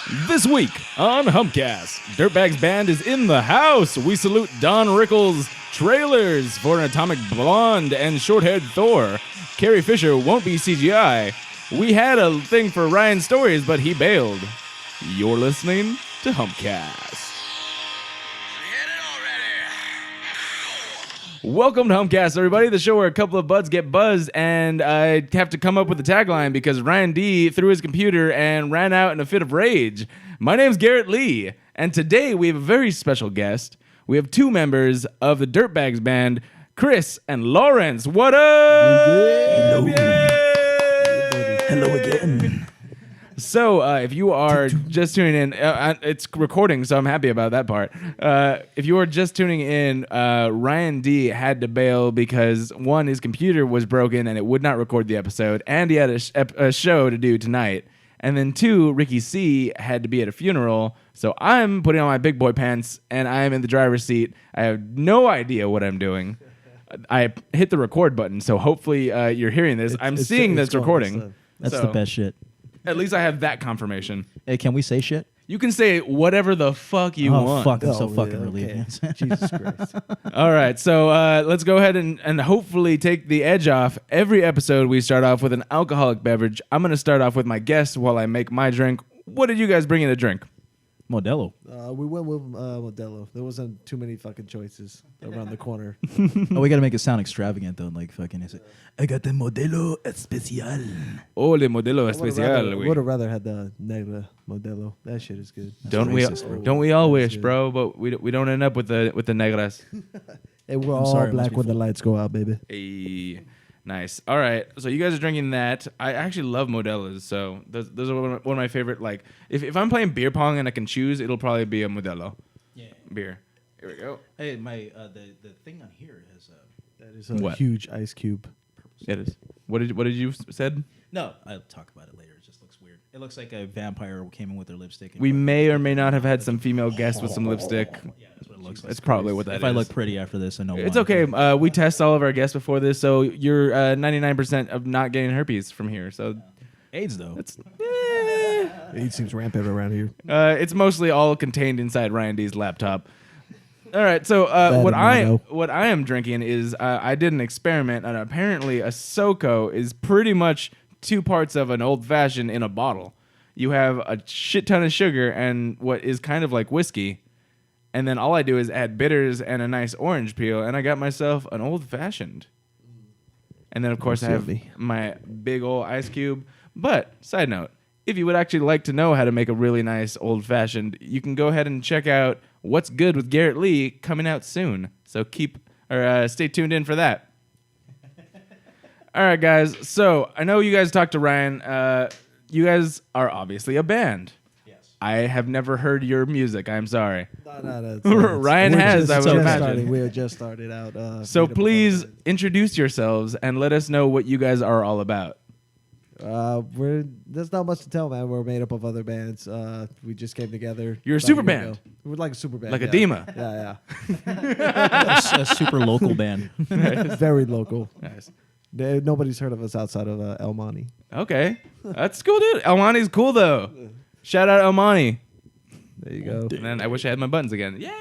This week on Humpcast, Dirtbags Band is in the house. We salute Don Rickles, trailers for an Atomic Blonde and short-haired Thor. Carrie Fisher won't be CGI. We had a thing for Ryan Stories, but he bailed. You're listening to Humpcast. Welcome to Humpcast, everybody, the show where a couple of buds get buzzed, and I have to come up with a tagline because Ryan D threw his computer and ran out in a fit of rage. My name's Garrett Lee, and today we have a very special guest. We have two members of the Dirtbags Band, Chris and Lawrence. What up? Hello. Yay! Hello again. So, if you are just tuning in, it's recording, so I'm happy about that part. If you are just tuning in, Ryan D had to bail because, one, his computer was broken and it would not record the episode, and he had a show to do tonight. And then, two, Ricky C had to be at a funeral, so I'm putting on my big boy pants, and I'm in the driver's seat. I have no idea what I'm doing. I hit the record button, so hopefully you're hearing this. I'm seeing this recording. That's the best shit. At least I have that confirmation. Hey, can we say shit? You can say whatever the fuck you want. Fuck, I'm so fucking relieved. Jesus Christ. All right, so let's go ahead and hopefully take the edge off. Every episode we start off with an alcoholic beverage. I'm going to start off with my guests while I make my drink. What did you guys bring in to drink? Modelo. We went with Modelo. There wasn't too many fucking choices around the corner. Oh, we gotta make it sound extravagant though. Like fucking, is it? I got the Modelo Especial. Oh, le Modelo Especial. Would have rather had the Negra Modelo. That shit is good. Don't we all wish, bro? But we don't end up with the negras. Hey, we're all sorry, black when the lights go out, baby. Hey. Nice. All right. So you guys are drinking that. I actually love Modelo's. So those are one of my favorite. Like, if I'm playing beer pong and I can choose, it'll probably be a Modelo beer. Here we go. Hey, my the thing on here has That is a What? huge ice cube. It is. What did you said? no. I'll talk about it later. It just looks weird. It looks like a vampire came in with their lipstick. And We may or may not have had some female guests with some lipstick. yeah, that's what it looks like. That's probably what that is. If I look pretty after this, I know It's why. okay. We test all of our guests before this, so you're 99% of not getting herpes from here. So AIDS though. it's It seems rampant around here. it's mostly all contained inside Ryan D's laptop. All right, so what I am drinking is I did an experiment, and apparently a SoCo is pretty much 2 parts of an old fashioned in a bottle. You have a shit ton of sugar and what is kind of like whiskey, and then all I do is add bitters and a nice orange peel, and I got myself an old fashioned. And then of course I have my big old ice cube. But side note, if you would actually like to know how to make a really nice old fashioned, you can go ahead and check out What's Good with Garrett Lee coming out soon. So stay tuned in for that. All right, guys. So I know you guys talked to Ryan. You guys are obviously a band. Yes. I have never heard your music. I'm sorry. No. Ryan has, I would imagine. We had just started out. So made up a please band. introduce yourselves and let us know what you guys are all about. There's not much to tell, man. We're made up of other bands. We just came together. You're a about super year band. ago. We're like a super band. Like a yeah. Dima. Yeah. a super local band. Very local. Nice. Nobody's heard of us outside of El Monte. Okay. That's cool, dude. Elmani's cool, though. Shout out Elmani. There you go. And then I wish I had my buttons again. Yeah.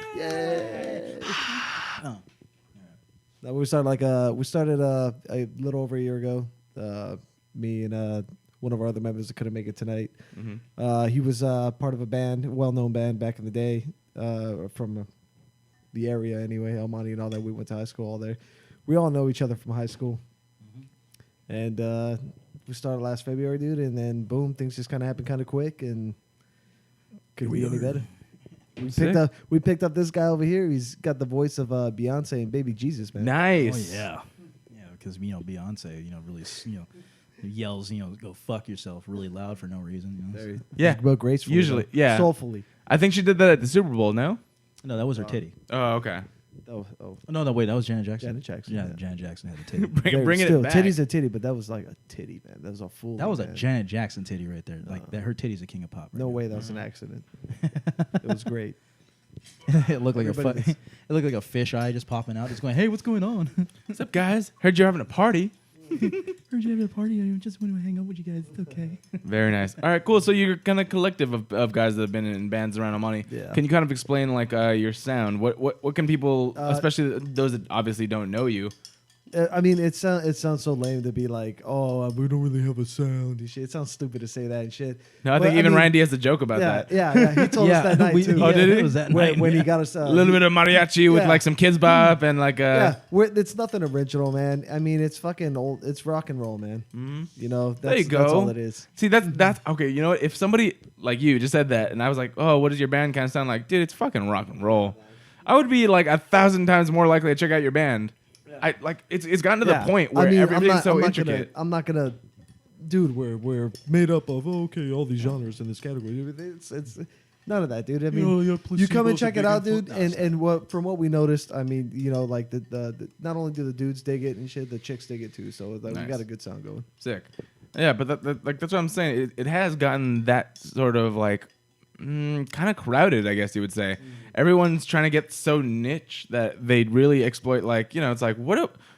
Oh. No, we started a little over a year ago. Me and one of our other members that couldn't make it tonight. Mm-hmm. He was part of a band, well-known band back in the day, from the area anyway, El Monte and all that. We went to high school all there. We all know each other from high school. And we started last February, dude, and then boom, things just kind of happened kind of quick, and could be any better. We picked up this guy over here. He's got the voice of Beyonce and Baby Jesus, man. Nice. Oh yeah, because Beyonce, really, yells, go fuck yourself really loud for no reason. Very, Yeah. but gracefully. Usually, though. yeah. Soulfully. I think she did that at the Super Bowl, no? No, that was her titty. Oh, okay. Oh, No, wait, that was Janet Jackson. Janet Jackson. Yeah, Yeah. Janet Jackson had a titty. Bringing still, it back. Titty's a titty, but that was like a titty, man. That was a fool. That was a man. Janet Jackson titty right there. Like that, her titty's a king of pop. Right No there. way, that was an accident. It was great. It looked like Everybody it looked like a fish eye just popping out, just going, "Hey, what's going on?" What's up, guys? Heard you're having a party. Heard you have a party. I just want to hang out with you guys. It's okay. Very nice. All right, cool. So you're kind of collective of guys that have been in bands around Amani. Yeah. Can you kind of explain like your sound? What can people, especially those that obviously don't know you? I mean, it sounds so lame to be like, oh, we don't really have a sound and shit. It sounds stupid to say that and shit. No, I think even Randy has a joke about that. Yeah. He told us that night too. Oh, did he? Was that when he got us A little bit of mariachi with like some kids bop and like it's nothing original, man. I mean, it's fucking old. It's rock and roll, man. Mm-hmm. You know, There you go. that's all it is. See, that's okay. You know what? If somebody like you just said that, and I was like, "Oh, what does your band kind of sound like?" Dude, it's fucking rock and roll. I would be like 1,000 times more likely to check out your band. I like it's gotten to the point where everything's so intricate. I'm not gonna, dude. We're made up of all these genres in this category. It's none of that, dude. I mean, you come and check it out, dude. And from what we noticed, I mean, you know, like the not only do the dudes dig it and shit, the chicks dig it too. So like, we got a good sound going. Sick. Yeah, but like that's what I'm saying. It has gotten that sort of like kind of crowded, I guess you would say. Everyone's trying to get so niche that they really exploit, like, you know, it's like,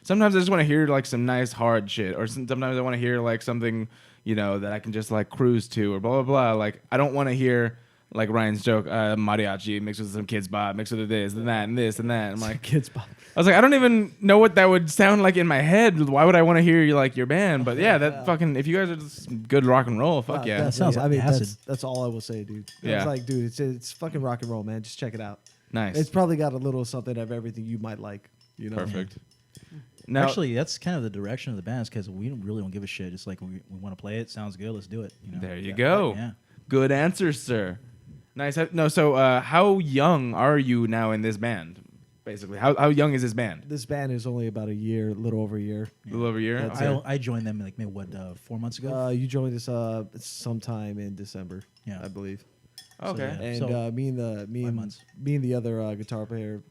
sometimes I just want to hear like some nice hard shit, or sometimes I want to hear like something, you know, that I can just like cruise to, or blah, blah, blah. Like, I don't want to hear like Ryan's joke, mariachi mixed with some kids bop, mixed with this and that and this and that. I'm like, kids bop. I was like, I don't even know what that would sound like in my head. Why would I want to hear you like your band? But yeah, that fucking, if you guys are just good rock and roll, fuck yeah. That sounds like acid. That's all I will say, dude. Yeah. It's like, dude, it's fucking rock and roll, man. Just check it out. Nice. It's probably got a little something of everything you might like. You know. Perfect. Yeah. Now, actually, that's kind of the direction of the band, because we really don't give a shit. It's like we want to play it. Sounds good. Let's do it. You know? there you go. Yeah. Good answer, sir. Nice. No, so how young are you now in this band? Basically, how young is this band? This band is only about a little over a year. A little over a year. I joined them like maybe 4 months ago. You joined us sometime in December. Yeah. I believe. Okay. So, yeah. And So, me and 5 months. the other guitar player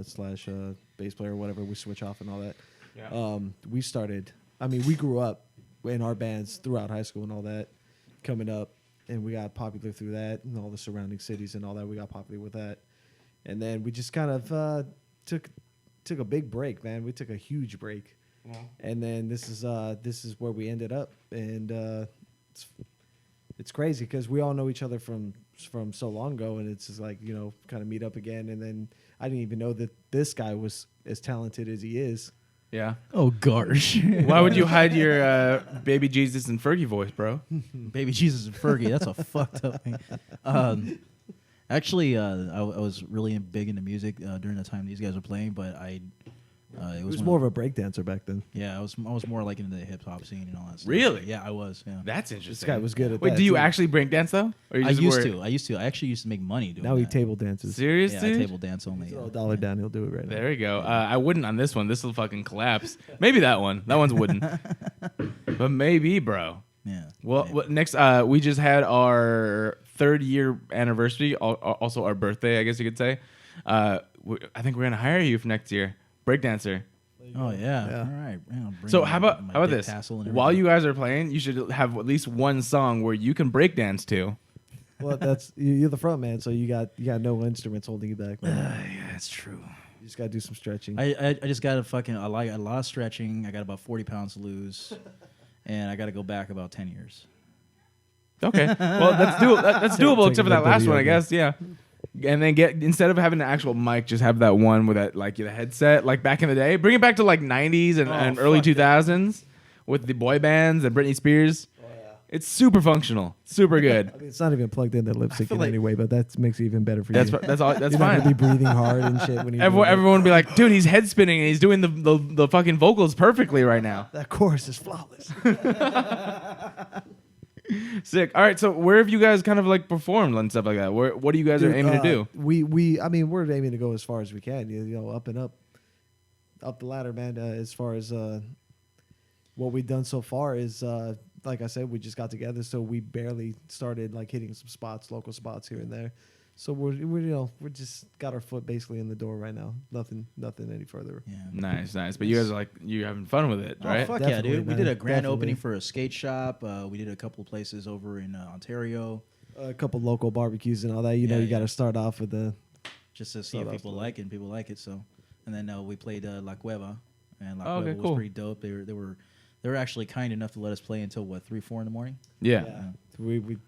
slash bass player, whatever, we switch off and all that. Yeah. We started. I mean, we grew up in our bands throughout high school and all that, coming up, and we got popular through that and all the surrounding cities and all that. We got popular with that, and then we just kind of took a big break, man. We took a huge break, and then this is where we ended up, and it's crazy because we all know each other from so long ago, and it's just like, you know, kind of meet up again. And then I didn't even know that this guy was as talented as he is. Yeah. Oh gosh. Why would you hide your baby Jesus and Fergie voice, bro? Baby Jesus and Fergie. That's a fucked up thing. Actually, I was really big into music during the time these guys were playing, but He was more of a breakdancer back then. Yeah, I was more like into the hip hop scene and all that stuff. Really? Yeah, I was. Yeah. That's interesting. This guy was good at that. Wait, do you too. actually break dance though? Or you I just used to. I actually used to make money doing Now he that. table dances. Serious, Yeah, dude? I table dance only. Throw a dollar down, he'll do it right now. There you go. I wouldn't on this one. This will fucking collapse. Maybe that one. That one's wooden. But maybe, bro. Yeah. Well, next, we just had our 3rd year anniversary, also our birthday, I guess you could say. I think we're gonna hire you for next year, breakdancer. Oh yeah. Yeah. All right. Yeah, I'll bring So my- how my about dick this? tassel and While everything. you guys are playing, you should have at least one song where you can breakdance to. Well, you're the front man, so you got no instruments holding you back, man. Yeah, that's true. You just gotta do some stretching. I just got I like a lot of stretching. I got about 40 pounds to lose, and I got to go back about 10 years. Okay, well that's doable, except for that last one, I guess. Yeah, and then instead of having an actual mic, just have that one with that like the headset, like back in the day. Bring it back to like 90s and early 2000s with the boy bands and Britney Spears. It's super functional, super good. I mean, it's not even plugged into lip syncing like- anyway, but that makes it even better for That's you. that's all. That's You're not gonna be fine. breathing hard and shit when you. Everyone would be like, dude, he's head spinning and he's doing the fucking vocals perfectly right now. That chorus is flawless. Sick. All right, so where have you guys kind of like performed and stuff like that? What do you guys are aiming to do? I mean, we're aiming to go as far as we can. You know, up and up the ladder, man. As far as what we've done so far is, like I said, we just got together, so we barely started like hitting some spots, local spots here and there. So we're just got our foot basically in the door right now. Nothing any further. Yeah. Nice. But you guys are like you having fun with it, right? Oh, fuck Definitely, yeah, dude. We man. did a grand Definitely. opening for a skate shop. We did a couple of places over in Ontario A couple local barbecues and all that. You know, Yeah, you got yeah. to start off with the. just to see Start if off people slow. like it and people like it. So, and then we played La Cueva and La Cueva was pretty dope. They were actually kind enough to let us play until 3-4 in the morning. Yeah. We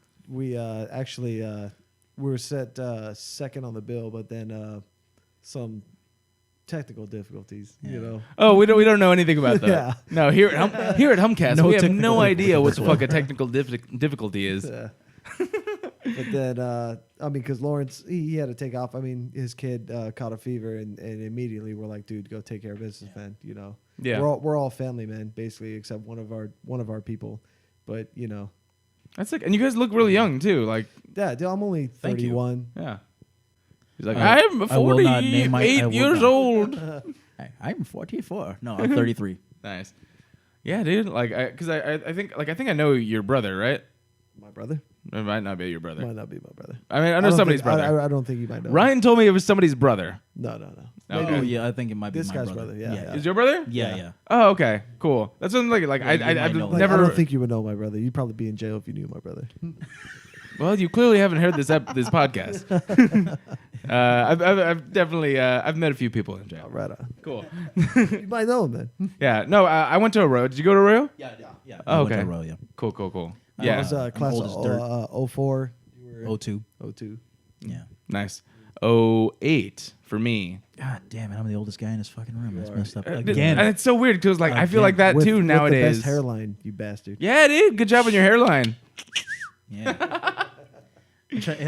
actually we were set second on the bill, but then some technical difficulties, you know. Oh, we don't know anything about that. Yeah. No, here at Humpcast, we have no idea what the fuck a technical difficulty is. Yeah. But then, I mean, because Lawrence, he had to take off. I mean, his kid caught a fever, and immediately we're like, dude, go take care of business, man. You know, yeah, we're all family, man, basically, except one of our people. But you know, that's like, and you guys look really young too. Like, yeah, dude, I'm only 31. Yeah. He's like, I'm 48 years old. I'm 44. No, I'm 33. Nice. Yeah, dude. Like, because I think I know your brother, right? My brother? It might not be your brother. Might not be my brother. I mean, I know somebody's brother. I don't think you might know. Ryan told me it was somebody's brother. No. Okay. Oh yeah, I think it might be this my guy's brother. Yeah. Is your brother? Yeah. Oh, okay, cool. That's what I'm like. I've know. never. I don't think you would know my brother. You'd probably be in jail if you knew my brother. Well, you clearly haven't heard this podcast. I've definitely I've met a few people in jail. Right on. Cool. You might know him then. Yeah. No, I went to Arroyo. Did you go to Arroyo? Yeah. Oh, okay. I went to Arroyo. Cool. Yeah. Yeah. I was class of 04. You were 02. 02. Yeah. Nice. 08 for me. God damn it! I'm the oldest guy in this fucking room. That's messed up And again. it's so weird because like I feel like that too nowadays. With the best hairline, you bastard. Yeah, dude. Good job on your hairline. Yeah.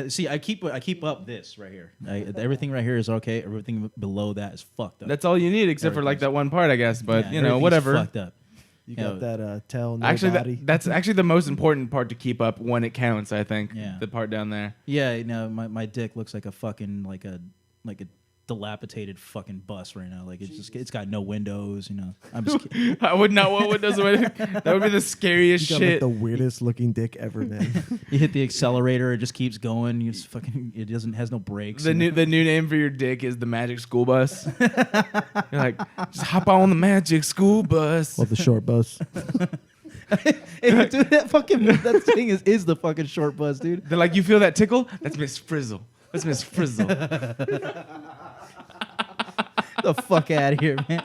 See, I keep up this right here. Everything right here is okay. Everything below that is fucked up. That's all you need, except for like that one part, I guess. But you know, everything's whatever. Fucked up. You got that tail, no Actually, body. that's actually the most important part to keep up when it counts. I think. Yeah. The part down there. Yeah, no, my dick looks like a fucking like a dilapidated fucking bus right now. Like it's got no windows. You know, I'm just kidding. I would not want windows. That would be the scariest you got shit. like the weirdest looking dick ever, man. You hit the accelerator, it just keeps going. You just fucking has no brakes. The new name for your dick is the Magic School Bus. You're like, just hop on the Magic School Bus. Well, the short bus. Hey, dude, that thing is the fucking short bus, dude. They're like, you feel that tickle? That's Miss Frizzle. That's Miss Frizzle. The fuck out of here, man.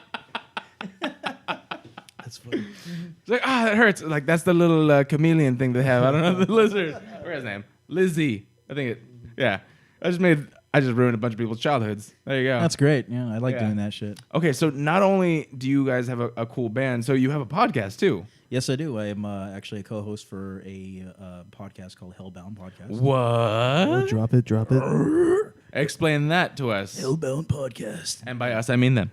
That's funny. It's like, that hurts. Like, that's the little chameleon thing they have. I don't know the lizard. What's his name? Lizzie. I think it. Yeah. I just ruined a bunch of people's childhoods. There you go. That's great. Yeah, I like doing that shit. Okay, so not only do you guys have a cool band, so you have a podcast too. Yes, I do. I am actually a co-host for a podcast called Hellbound Podcast. What? Oh, drop it. Explain that to us. Hellbound Podcast. And by us, I mean them.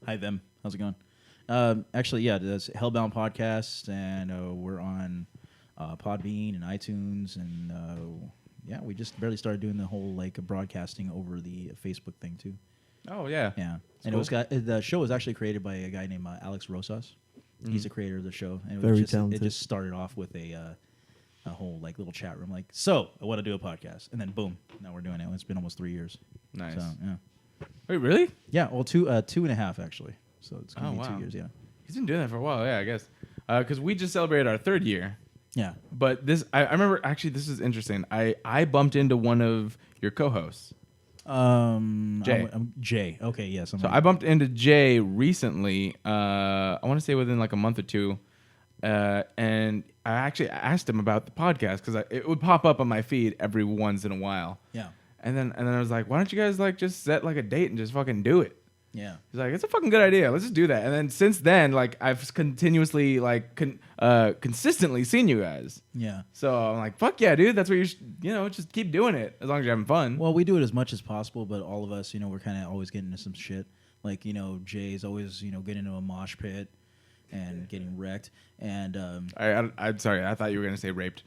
Hi, them. How's it going? Actually, yeah, that's Hellbound Podcast, and we're on Podbean and iTunes, and yeah, we just barely started doing the whole like broadcasting over the Facebook thing too. Oh yeah. Yeah, That's and cool. the show was actually created by a guy named Alex Rosas. Mm-hmm. He's the creator of the show, and Very talented. It just started off with a whole like little chat room, like, so I want to do a podcast, and then boom, now we're doing it. It's been almost 3 years. Nice. So, yeah. Wait, really? Yeah, well, two and a half actually. So it's gonna be wow. 2 years. Yeah. He's been doing that for a while, yeah, I guess. Because we just celebrated our 3rd year. Yeah. But this, I remember, actually, this is interesting. I bumped into one of your co-hosts. Jay. Jay. Okay. Yes. So I bumped into Jay recently. I want to say within like a month or two, and I actually asked him about the podcast because it would pop up on my feed every once in a while. Yeah. And then I was like, why don't you guys like just set like a date and just fucking do it? Yeah. He's like, it's a fucking good idea. Let's just do that. And then since then, like I've continuously like consistently seen you guys. Yeah. So I'm like, fuck yeah, dude. That's what just keep doing it as long as you're having fun. Well, we do it as much as possible, but all of us, we're kind of always getting into some shit. Like, Jay's always, getting into a mosh pit and getting wrecked. And I'm sorry. I thought you were gonna say raped.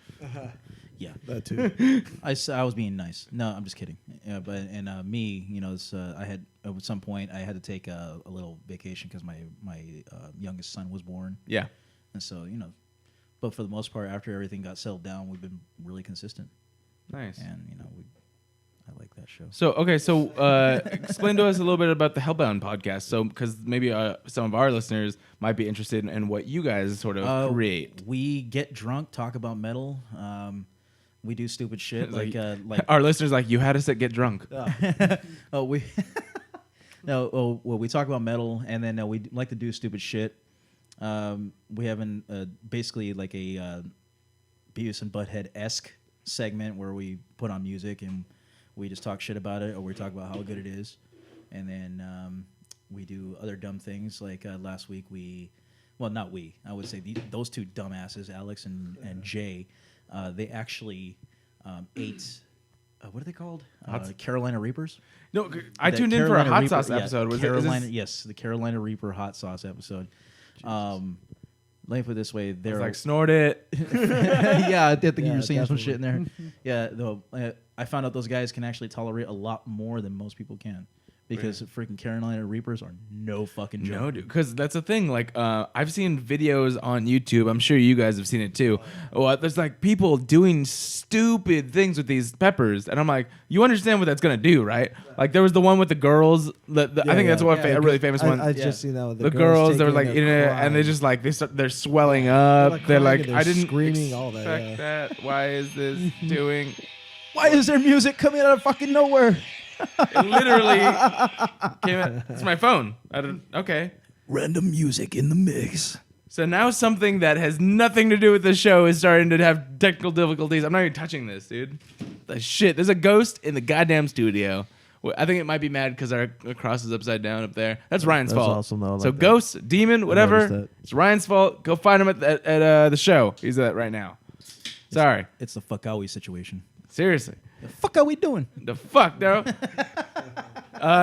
yeah, That too. I was being nice. No, I'm just kidding. Yeah, but me, I had at some point I had to take a little vacation because my youngest son was born. Yeah. And so but for the most part, after everything got settled down, we've been really consistent. Nice. And I like that show. So explain to us a little bit about the Hellbound podcast. So because maybe some of our listeners might be interested in what you guys sort of create. We get drunk, talk about metal. We do stupid shit like our listeners like, you had us at get drunk. oh we No, well, we talk about metal, and then we like to do stupid shit. We have basically like a Beavis and Butthead-esque segment where we put on music and we just talk shit about it, or we talk about how good it is. And then we do other dumb things. Like last week I would say those two dumbasses, Alex and Jay, they actually ate... what are they called? Carolina Reapers. No, I tuned in for a hot sauce episode. Was Carolina? Yes, the Carolina Reaper hot sauce episode. Let me put it this way: they're like snort it. Yeah, I think you were seeing some shit in there. Yeah, though I found out those guys can actually tolerate a lot more than most people can. Because freaking Carolina Reapers are no fucking joke. No, dude. Because that's the thing. Like, I've seen videos on YouTube. I'm sure you guys have seen it too. There's like people doing stupid things with these peppers, and I'm like, you understand what that's gonna do, right? Like, there was the one with the girls. I think that's a really famous one. I just seen that with the girls. They were like in it, and they just like they're swelling up. They're like, I didn't screaming all that. That. Why is this doing? Why is there music coming out of fucking nowhere? It literally came out. It's my phone. Okay. Random music in the mix. So now something that has nothing to do with the show is starting to have technical difficulties. I'm not even touching this, dude. The shit. There's a ghost in the goddamn studio. I think it might be mad because our cross is upside down up there. That's Ryan's fault. Awesome, though. So ghost, demon, whatever. It's Ryan's fault. Go find him at the show. He's at right now. Sorry. It's the fuck are we situation. Seriously. The fuck are we doing? The fuck, no.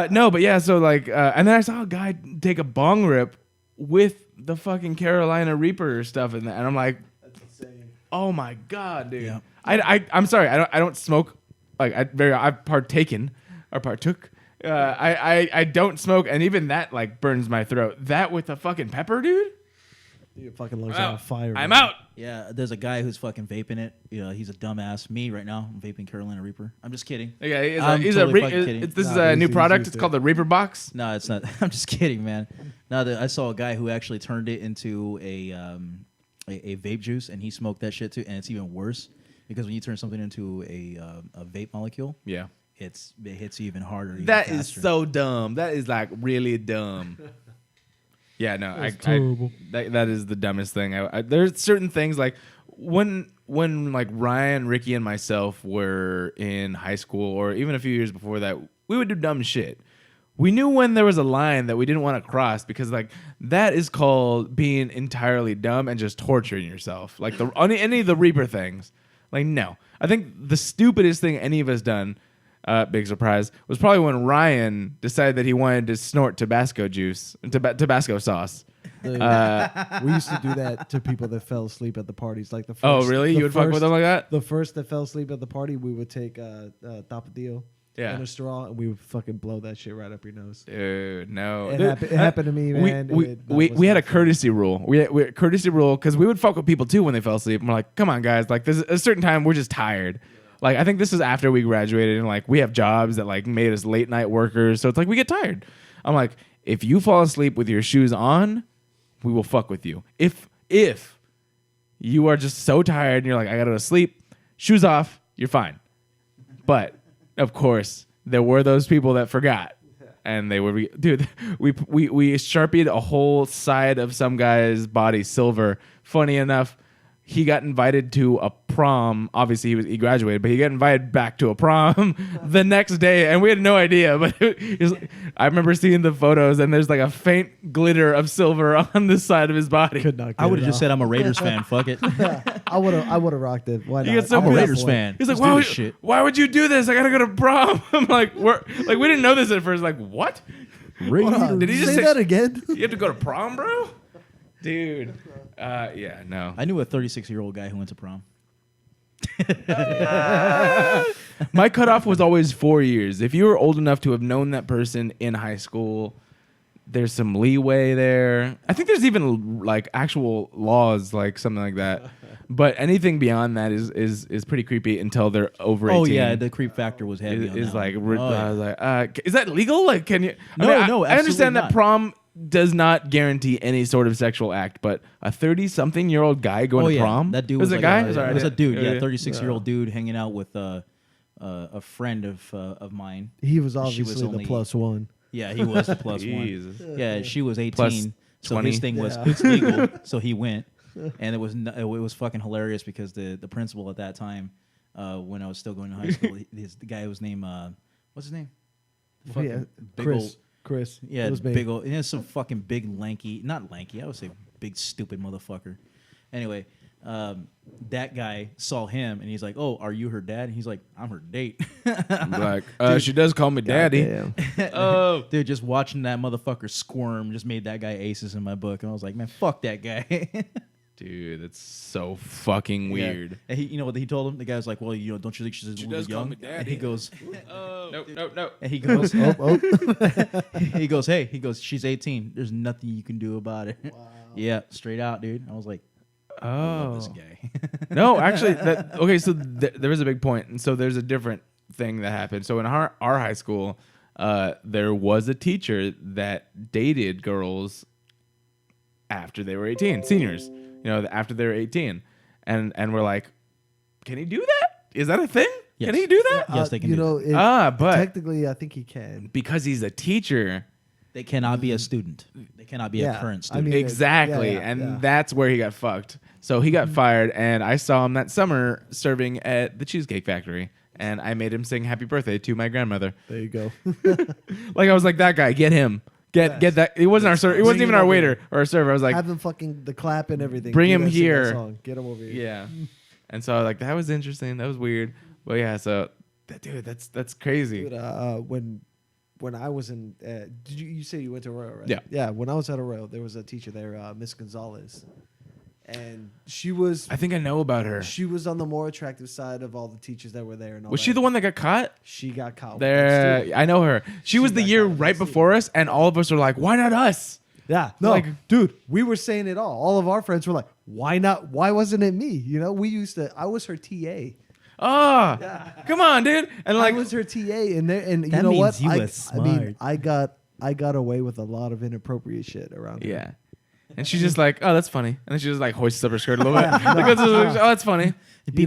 No, but yeah, so like, and then I saw a guy take a bong rip with the fucking Carolina Reaper stuff in there, and I'm like, that's insane. Oh my god, dude. Yeah. I'm sorry, I don't smoke. Like I've partaken or partook. I don't smoke, and even that like burns my throat. That with the fucking pepper, dude. Your fucking lungs are on fire. I'm out. Yeah, there's a guy who's fucking vaping it. You know, he's a dumbass. Me right now, I'm vaping Carolina Reaper. I'm just kidding. Yeah, this is a new product. It's called the Reaper Box. No, it's not. I'm just kidding, man. No, I saw a guy who actually turned it into a vape juice, and he smoked that shit too. And it's even worse because when you turn something into a vape molecule, yeah, it hits you even harder. That is so dumb. That is like really dumb. Yeah, no, that is the dumbest thing. There's certain things like when like Ryan, Ricky, and myself were in high school, or even a few years before that, we would do dumb shit. We knew when there was a line that we didn't want to cross because like that is called being entirely dumb and just torturing yourself. Like any of the Reaper things, like no. I think the stupidest thing any of us done. Big surprise, was probably when Ryan decided that he wanted to snort Tabasco juice, Tabasco sauce. We used to do that to people that fell asleep at the parties. Like the first, oh, really? You would fuck with them like that? The first that fell asleep at the party, we would take Tapatio in a straw, and we would fucking blow that shit right up your nose. Dude, no. It happened to me, man. We had a courtesy rule. We had a courtesy rule because we would fuck with people too when they fell asleep. And we're like, come on, guys. Like, there's a certain time we're just tired. Like, I think this is after we graduated, and like we have jobs that like made us late night workers, so it's like we get tired. I'm like, if you fall asleep with your shoes on, we will fuck with you. If you are just so tired and you're like, I gotta go to sleep, shoes off, you're fine. But of course, there were those people that forgot, and they were dude. We sharpied a whole side of some guy's body silver. Funny enough. He got invited to a prom. Obviously, he graduated, but he got invited back to a prom the next day, and we had no idea. But I remember seeing the photos, and there's like a faint glitter of silver on the side of his body. I would have just said I'm a Raiders fan. Fuck it. I would have rocked it. Why not? I'm a Raiders fan. He's like, why would you do this? I gotta go to prom. I'm like, we didn't know this at first. Like, what? Did he just say that again? You have to go to prom, bro? Dude. Yeah, no. I knew a 36-year-old guy who went to prom. My cutoff was always 4 years. If you were old enough to have known that person in high school, there's some leeway there. I think there's even like actual laws, like something like that. But anything beyond that is pretty creepy until they're over 18. Oh yeah, the creep factor was heavy. Is like, is that legal? Like, can you? No, I understand not. That prom does not guarantee any sort of sexual act, but a 30-something-year-old guy going to prom? That dude was a guy? It was a dude, 36-year-old dude hanging out with a friend of mine. He was obviously the plus one. Yeah, he was the plus Jesus. one. Yeah, she was 18. Plus so 20. his thing was it's legal, so he went. And it was fucking hilarious because the principal at that time, when I was still going to high school, the guy was named what's his name? Chris. Yeah, big old. He has some fucking big not lanky. I would say big stupid motherfucker. Anyway, that guy saw him and he's like, "Oh, are you her dad?" And he's like, "I'm her date." Like, she does call me daddy. Oh, dude, just watching that motherfucker squirm just made that guy aces in my book, and I was like, "Man, fuck that guy." Dude, that's so fucking weird. Yeah. And you know what he told him? The guy was like, "Well, don't you think she's a little young?" Call me daddy. And he goes, "No." And he goes, he goes, "Hey," he goes, "She's 18. There's nothing you can do about it." Wow. Yeah, straight out, dude. I was like, "Oh, I love this guy." No, actually, okay. So there was a big point, and so there's a different thing that happened. So in our high school, there was a teacher that dated girls after they were 18, seniors. After they were 18, and we're like, can he do that? Is that a thing? Yes. Can he do that? Yes, they can. But technically, I think he can because he's a teacher. They cannot be a student. They cannot be a current student. Exactly, that's where he got fucked. So he got fired, and I saw him that summer serving at the Cheesecake Factory, and I made him sing "Happy Birthday" to my grandmother. There you go. Like I was like, that guy, get him. Get that. It wasn't our server. It wasn't even our waiter or our server. I was like, have him fucking the clap and everything. Bring him here. Get him over here. Yeah. And so I was like, that was interesting. That was weird. But yeah, so dude, that's crazy. Dude, when I was in, did you say you went to Arroyo, right? Yeah. Yeah. When I was at Arroyo, there was a teacher there, Miss Gonzalez, and she was. I think I know about her. She was on the more attractive side of all the teachers that were there. And all Was she the one that got caught? She got caught. There, I know her. She was the year right before us, and all of us were like, "Why not us?" Yeah, no, dude, we were saying it all. All of our friends were like, "Why not? Why wasn't it me?" We used to. I was her TA. Oh, come on, dude! And I was her TA, and you know what? I got away with a lot of inappropriate shit around her. Yeah. And she's just like, "Oh, that's funny," and then she just like hoists up her skirt a little bit. Oh, that's funny. Be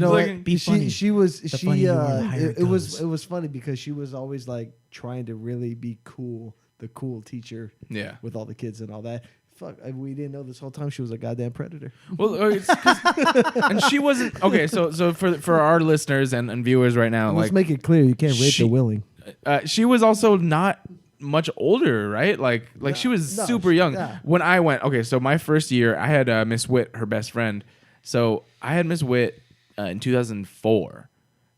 funny. She was. It was funny because she was always like trying to really be cool, the cool teacher. Yeah. With all the kids and all that. Fuck, we didn't know this whole time she was a goddamn predator. Well, and she wasn't okay. So for our listeners and viewers right now, let's make it clear: you can't rape the willing. She was also not much older, right? Like she was super young when I went. Okay, so my first year, I had Miss Witt, her best friend. So I had Miss Witt in 2004.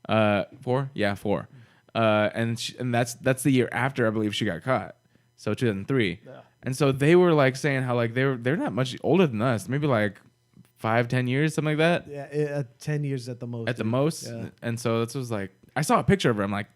4, yeah, 4. And that's the year after I believe she got caught. So 2003. Yeah. And so they were like saying how like they're not much older than us, maybe like 5-10 years, something like that. Yeah, 10 years at the most. At the most. Yeah. And so this was like I saw a picture of her. I'm like,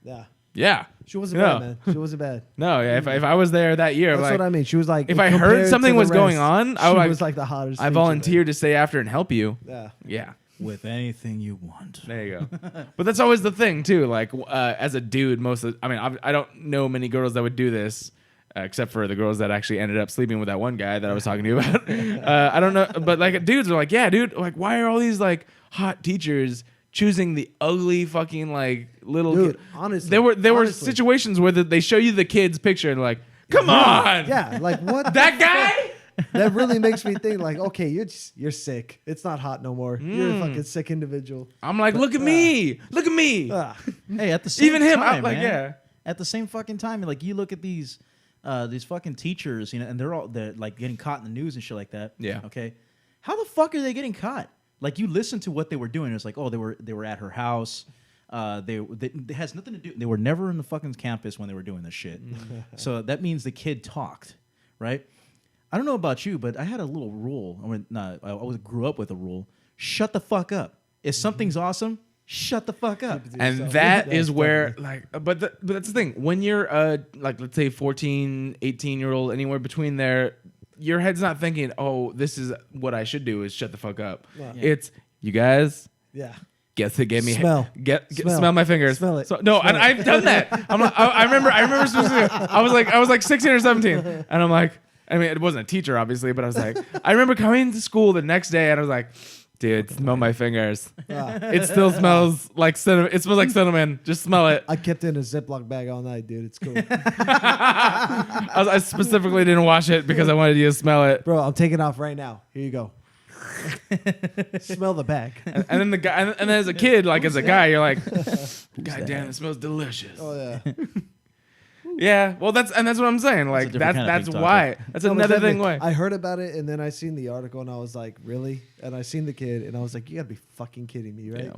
yeah. She wasn't bad, man. She wasn't bad. No, yeah. If I was there that year, that's like, what I mean. She was like, if I heard something was going on, I was like the hottest. I volunteered to stay after and help you. Yeah. With anything you want. There you go. But that's always the thing too. Like as a dude, I don't know many girls that would do this. Except for the girls that actually ended up sleeping with that one guy that I was talking to you about. I don't know. But like dudes are like, yeah, dude, like why are all these like hot teachers choosing the ugly fucking like little dude, honestly. There were situations where they show you the kid's picture and like, come on. Yeah, like what? That guy? That really makes me think like, okay, you're sick. It's not hot no more. You're a fucking sick individual. I'm like, look at me. Look at me. Hey, at the same even him, time, I'm like, man, at the same fucking time, like you look at these fucking teachers, and they're like getting caught in the news and shit like that. Yeah. Okay. How the fuck are they getting caught? Like you listen to what they were doing. It's like, oh, they were at her house. It has nothing to do. They were never in the fucking campus when they were doing this shit. So that means the kid talked, right? I don't know about you, but I had a little rule. I grew up with a rule. Shut the fuck up. If something's awesome, shut the fuck up. And that is where, like, but that's the thing. When you're, like, let's say 14, 18-year-old, anywhere between there, your head's not thinking, oh, this is what I should do is shut the fuck up. Yeah. It's, you guys, guess it gave me smell my fingers. Smell it. So, no, and I've done that. I remember specifically, I was like 16 or 17, and I'm like, I mean, it wasn't a teacher, obviously, but I was like, I remember coming to school the next day, and I was like, Dude, smell my fingers. Ah. It still smells like cinnamon. It smells like cinnamon. Just smell it. I kept it in a Ziploc bag all night, dude. It's cool. I specifically didn't wash it because I wanted you to smell it. Bro, I'm taking off right now. Here you go. Smell the bag. And then the guy, and then as a kid, like as a guy, you're like, God damn, it smells delicious. Oh yeah. Yeah, well, that's what I'm saying. Like that's why. That's another thing. Why I heard about it and then I seen the article and I was like, really? And I seen the kid and I was like, you gotta be fucking kidding me, right? Yeah.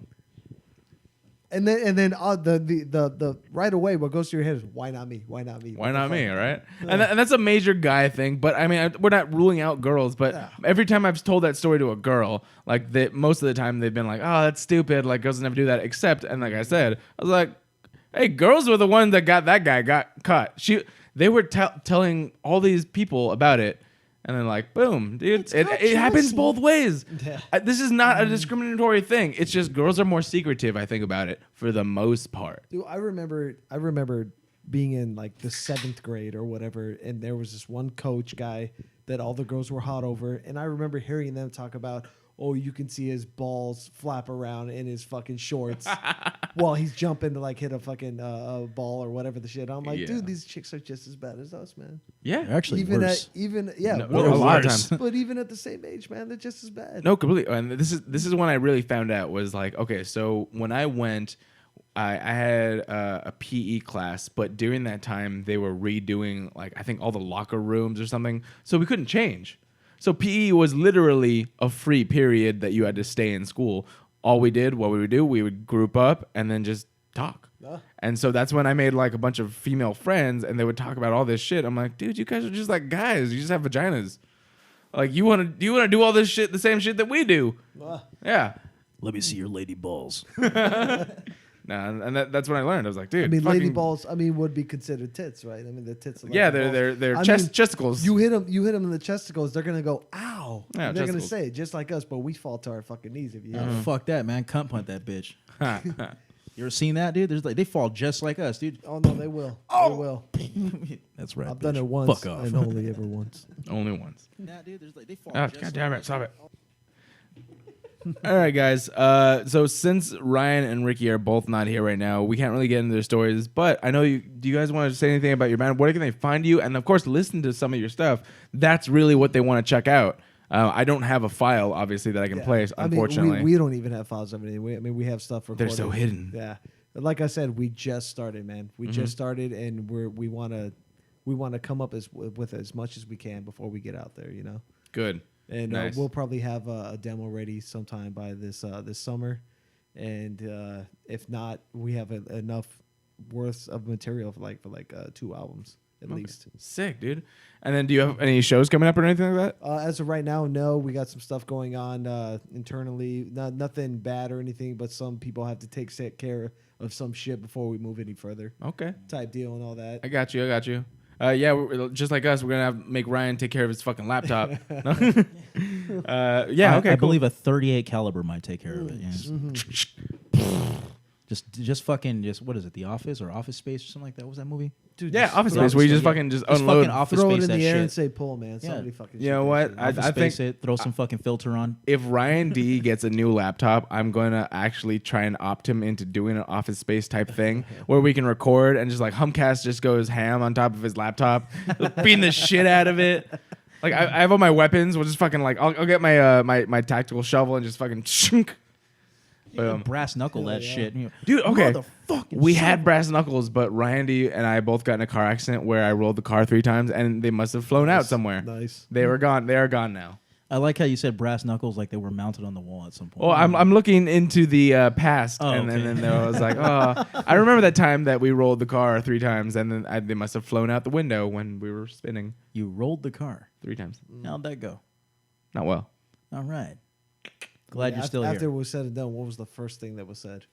And then the right away, what goes through your head is why not me? Why not me? Why not me? Right? And that's a major guy thing. But I mean, we're not ruling out girls. But every time I've told that story to a girl, like most of the time they've been like, oh, that's stupid. Like girls never do that. Except, and like I said, I was like, hey, girls were the ones that got that guy got cut. They were telling all these people about it, and then like, boom, dude, it happens both ways. Yeah. This is not a discriminatory thing. It's just girls are more secretive, I think, about it for the most part. Dude, I remember being in like the 7th grade or whatever, and there was this one coach guy that all the girls were hot over, and I remember hearing them talk about, oh, you can see his balls flap around in his fucking shorts while he's jumping to like hit a fucking ball or whatever the shit. I'm like, dude, these chicks are just as bad as us, man. Yeah, they're actually even worse. A lot of times. But even at the same age, man, they're just as bad. No, completely. And this is when I really found out was like, okay, so when I went, I had a PE class, but during that time they were redoing like I think all the locker rooms or something, so we couldn't change. So PE was literally a free period that you had to stay in school. All we did, what we would do, we would group up and then just talk. And so that's when I made like a bunch of female friends and they would talk about all this shit. I'm like, dude, you guys are just like guys. You just have vaginas. Like you want to do all this shit, the same shit that we do. Yeah. Let me see your lady balls. And that's when I learned. I was like, dude. I mean, lady balls. I mean, would be considered tits, right? I mean, the tits. Are like they're chesticles. You hit them in the chesticles. They're gonna go, ow. Yeah, they're gonna say it just like us, but we fall to our fucking knees if you. Fuck that, man. Cunt punt that bitch. You ever seen that, dude? They fall just like us, dude. Oh no, they will. Oh, they will. That's right. I've done it once. Fuck off. And only ever once. Only once. Nah, dude. They fall. Oh, just God damn like it! Stop it. All right, guys. So since Ryan and Ricky are both not here right now, we can't really get into their stories. But I know you. Do you guys want to say anything about your band? Where can they find you? And of course, listen to some of your stuff. That's really what they want to check out. I don't have a file, obviously, that I can play. Unfortunately, I mean, we don't even have files of anything. We have stuff recorded. They're so hidden. Yeah, like I said, we just started, man. We just started, and we want to come up with as much as we can before we get out there. You know. Good. And nice. We'll probably have a demo ready sometime by this summer, and if not, we have enough worth of material for 2 albums at least. Sick, dude. And then, do you have any shows coming up or anything like that? As of right now, no. We got some stuff going on internally. Nothing bad or anything, but some people have to take care of some shit before we move any further. Okay. Type deal and all that. I got you. Just like us, we're gonna make Ryan take care of his fucking laptop. Okay. I believe a 38 caliber might take care of it. Yeah. Just what is it? The Office or Office Space or something like that? What was that movie? Dude, yeah, Office Space. Where you just fucking just unload, fucking Office throw Space it in that the air shit. and say pull, man. Somebody fucking. You know what? I think it. Throw some fucking filter on. If Ryan D gets a new laptop, I'm gonna actually try and opt him into doing an Office Space type thing where we can record and just like Humpcast just goes ham on top of his laptop, beating the shit out of it. Like I have all my weapons. We'll just fucking like I'll get my my tactical shovel and just fucking chunk. Brass knuckle that shit. Dude, okay. We had brass knuckles, but Randy and I both got in a car accident where I rolled the car 3 times and they must have flown out somewhere. Nice. They were gone. They are gone now. I like how you said brass knuckles like they were mounted on the wall at some point. Well, I'm looking into the past, and then I was like, oh, I remember that time that we rolled the car 3 times, and then they must have flown out the window when we were spinning. You rolled the car 3 times. How'd that go? Not well. All right. Glad you're still here. After it was said and done, what was the first thing that was said?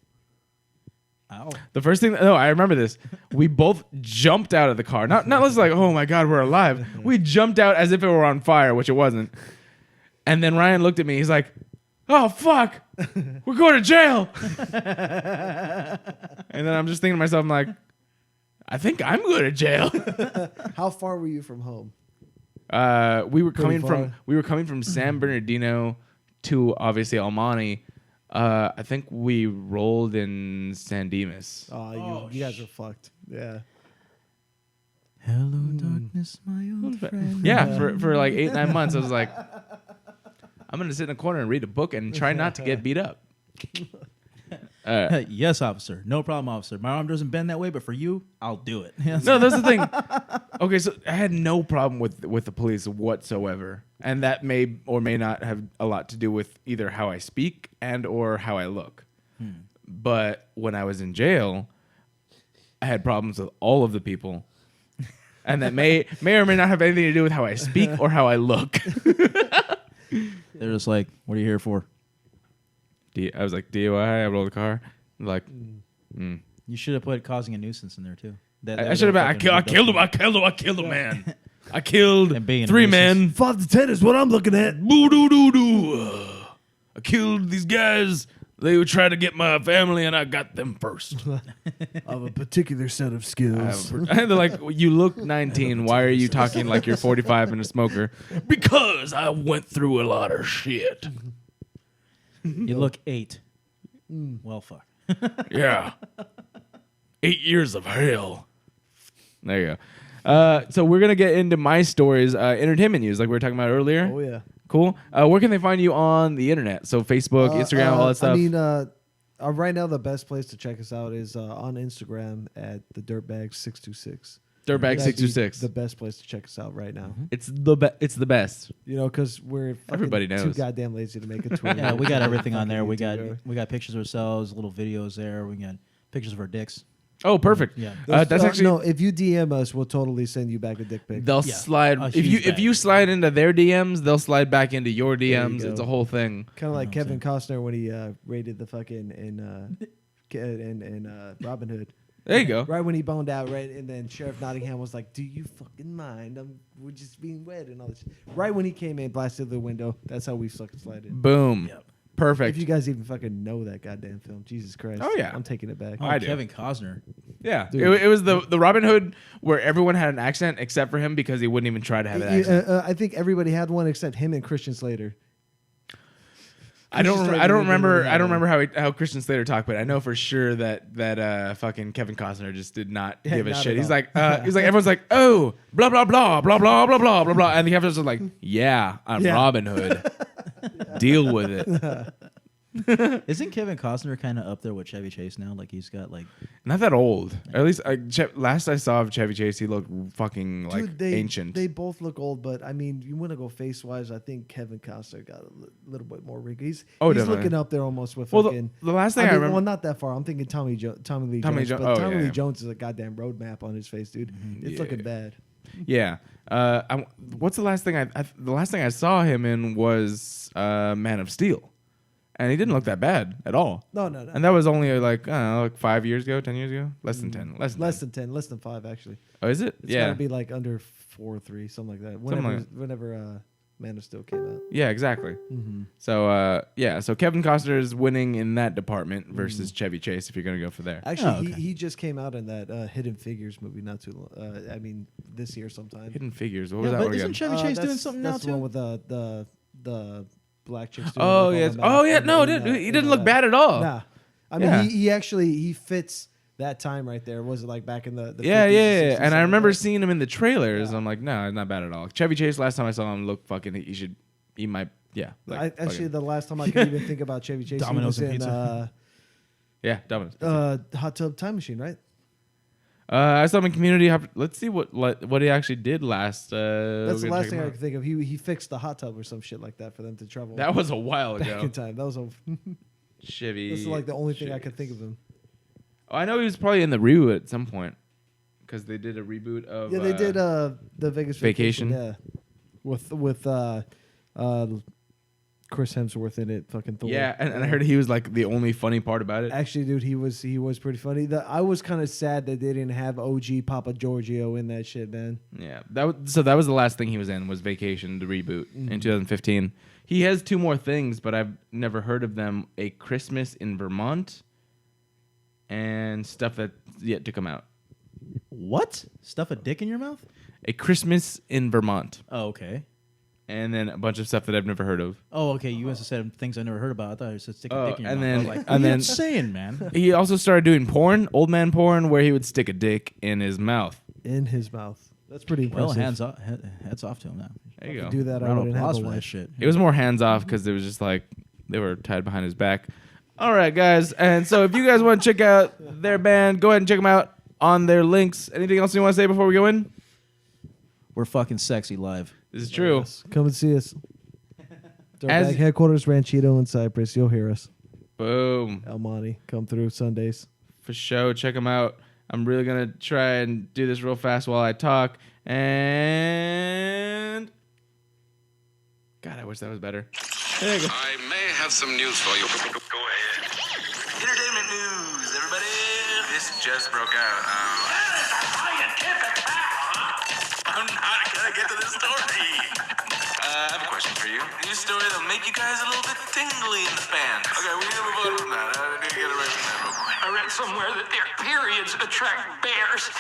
Ow. The first thing, no, I remember this. We both jumped out of the car. Not just like, oh my God, we're alive. We jumped out as if it were on fire, which it wasn't. And then Ryan looked at me. He's like, oh, fuck. We're going to jail. And then I'm just thinking to myself, I'm like, I think I'm going to jail. How far were you from home? We were coming from San Bernardino to obviously Almani. I think we rolled in San Dimas. Oh, you guys are fucked. Yeah. Hello, darkness, my old friend. Yeah, for like 8-9 months, I was like, I'm gonna sit in a corner and read a book and try not to get beat up. Yes, officer. No problem, officer. My arm doesn't bend that way, but for you, I'll do it. No, that's the thing. Okay, so I had no problem with the police whatsoever, and that may or may not have a lot to do with either how I speak and or how I look. But when I was in jail, I had problems with all of the people, and that may or may not have anything to do with how I speak or how I look. They're just like, "What are you here for?" I was like, DUI, I rolled a car. Like, You should have put causing a nuisance in there too. I should have been. I killed him, man. I killed And being a 3 nuisance. men. 5 to 10 is what I'm looking at. Boo doo doo doo. I killed these guys. They would try to get my family, and I got them first. Of a particular set of skills. They're like, you look 19. Why are you talking like you're 45 and a smoker? Because I went through a lot of shit. You look 8. Well, fuck. Yeah. 8 years of hell. There you go. So we're going to get into my stories, entertainment news, like we were talking about earlier. Oh, yeah. Cool. Where can they find you on the internet? So Facebook, Instagram, all that stuff. I mean, right now the best place to check us out is on Instagram at the Dirtbags 626. Dirtbag 626. The best place to check us out right now. It's the best. You know, because we're Everybody knows. too goddamn lazy to make a Twitter. Yeah, we got everything on there. Fucking We got pictures of ourselves, little videos there. We got pictures of our dicks. Oh, perfect. Yeah. That's actually no. If you DM us, we'll totally send you back a dick pic. they'll Yeah. slide A if huge you bag. slide into their DMs, they'll slide back into your you DMs. go. It's a whole thing. Kind of like Kevin Costner when he raided the fucking in Robin Hood. There you go. Right when he boned out, right, and then Sheriff Nottingham was like, "Do you fucking mind? We're just being wed and all this." Right when he came in, blasted the window. That's how we fucking slid in. Boom. Yep. Perfect. If you guys even fucking know that goddamn film, Jesus Christ! Oh, yeah. I'm taking it back. Oh, I do. Kevin Costner. Yeah, Dude. it was the Robin Hood where everyone had an accent except for him because he wouldn't even try to have an accent. I think everybody had one except him and Christian Slater. I don't Slater didn't remember really have how Christian Slater talked, but I know for sure that fucking Kevin Costner just did not give a not shit. at He's all. like everyone's like, oh, blah blah blah blah blah blah blah blah blah, and the Kevin was like, yeah, I'm Yeah. Robin Hood. Deal with it. Isn't Kevin Costner kind of up there with Chevy Chase now? Like he's got like Not that old. Or at least last I saw of Chevy Chase, he looked fucking like Dude, they, ancient. They both look old, but I mean, you want to go face wise. I think Kevin Costner got a little bit more wrinkly. He's Definitely. looking up there almost with Well, fucking. the last thing I remember. well, not that far. I'm thinking Tommy Lee Jones. Tommy But oh, Tommy yeah. Lee Jones is a goddamn roadmap on his face, dude. It's Yeah. looking bad. Yeah. What's the last thing the last thing I saw him in was Man of Steel, and he didn't look that bad at all. No. And that was only like I don't know, like 5 years ago, 10 years ago, less than 10, less than 10, less than 5 actually. Oh, is it? It's Yeah. gotta be like under 4 or 3, something like that. Whenever Man of Steel came out. Yeah, exactly. Mm-hmm. So so Kevin Costner is winning in that department versus Chevy Chase if you're gonna go for there. Actually, okay. he just came out in that Hidden Figures movie not too long. I mean, this year sometime. Hidden Figures. What Yeah, was that but one isn't again? Chevy Chase doing that's- something now that's too? the one with the black chicks. doing Oh like all yes. the Oh math yeah. in- No, in, he in, didn't look bad at all. Nah, I mean Yeah. he actually fits that time right there. Was it like back in the Yeah, 50s, yeah, 60s, And I something remember like that? seeing him in the trailers. Yeah. I'm like, no, not bad at all. Chevy Chase. Last time I saw him, looked fucking. He might. Yeah. Like, Actually, fucking- the last time I could even think about Chevy Chase he Domino's was and in pizza. yeah, Domino's. Hot Tub Time Machine, right? I saw him in Community. Let's see what he actually did last. That's we're the gonna last check thing him I out. could think of. He fixed the hot tub or some shit like that for them to travel. That was a while back ago. in time. That was Chevy. This is like the only thing I could think of him. Oh, I know he was probably in the reboot at some point because they did a reboot of. Yeah, they did the Vegas Vacation. Yeah, with Chris Hemsworth in it. Fucking Thor. Yeah, and I heard he was like the only funny part about it. Actually, dude, he was pretty funny. I was kind of sad that they didn't have OG Papa Giorgio in that shit, man. Yeah, that was the last thing he was in was Vacation, the reboot in 2015. He has 2 more things, but I've never heard of them: A Christmas in Vermont and stuff that's yet to come out. What? Stuff a dick in your mouth? A Christmas in Vermont. Oh, okay. and then a bunch of stuff that I've never heard of. Oh, okay. You must have said things I never heard about. I thought it said stick a dick in your and mouth. then- I was like, and what are then- you saying, man? He also started doing porn, old man porn, where he would stick a dick in his mouth. In his mouth. That's pretty Well, impressive. heads off to him now. There you go. Do that, I Round of wouldn't have applause a for that life. shit. It was more hands off because it was just like they were tied behind his back. All right, guys. And so if you guys want to check out their band, go ahead and check them out on their links. Anything else you want to say before we go in? We're fucking sexy live. This is true. Yes. Come and see us. As- Dirtbag headquarters, Ranchito in Cypress. You'll hear us. Boom. El Monte. Come through Sundays. For sure. Check them out. I'm really going to try and do this real fast while I talk. And... God, I wish that was better. There you go. I may have some news for you. Go ahead. Entertainment news, everybody. This just broke out. I'm not gonna get to this story. I have a question for you. News story that'll make you guys a little bit tingly in the fans. Okay, we need to move on from that. I need to get away from that real quick. I read somewhere that their periods attract bears.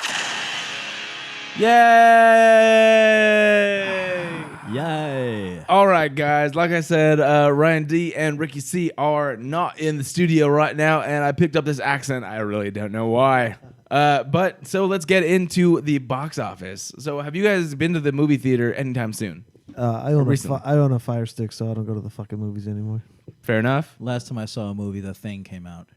Yay! Yay. All right, guys. Like I said, Ryan D and Ricky C are not in the studio right now, and I picked up this accent. I really don't know why. But so let's get into the box office. So have you guys been to the movie theater anytime soon? I own Recently. I own a Fire Stick, so I don't go to the fucking movies anymore. Fair enough. Last time I saw a movie, The Thing came out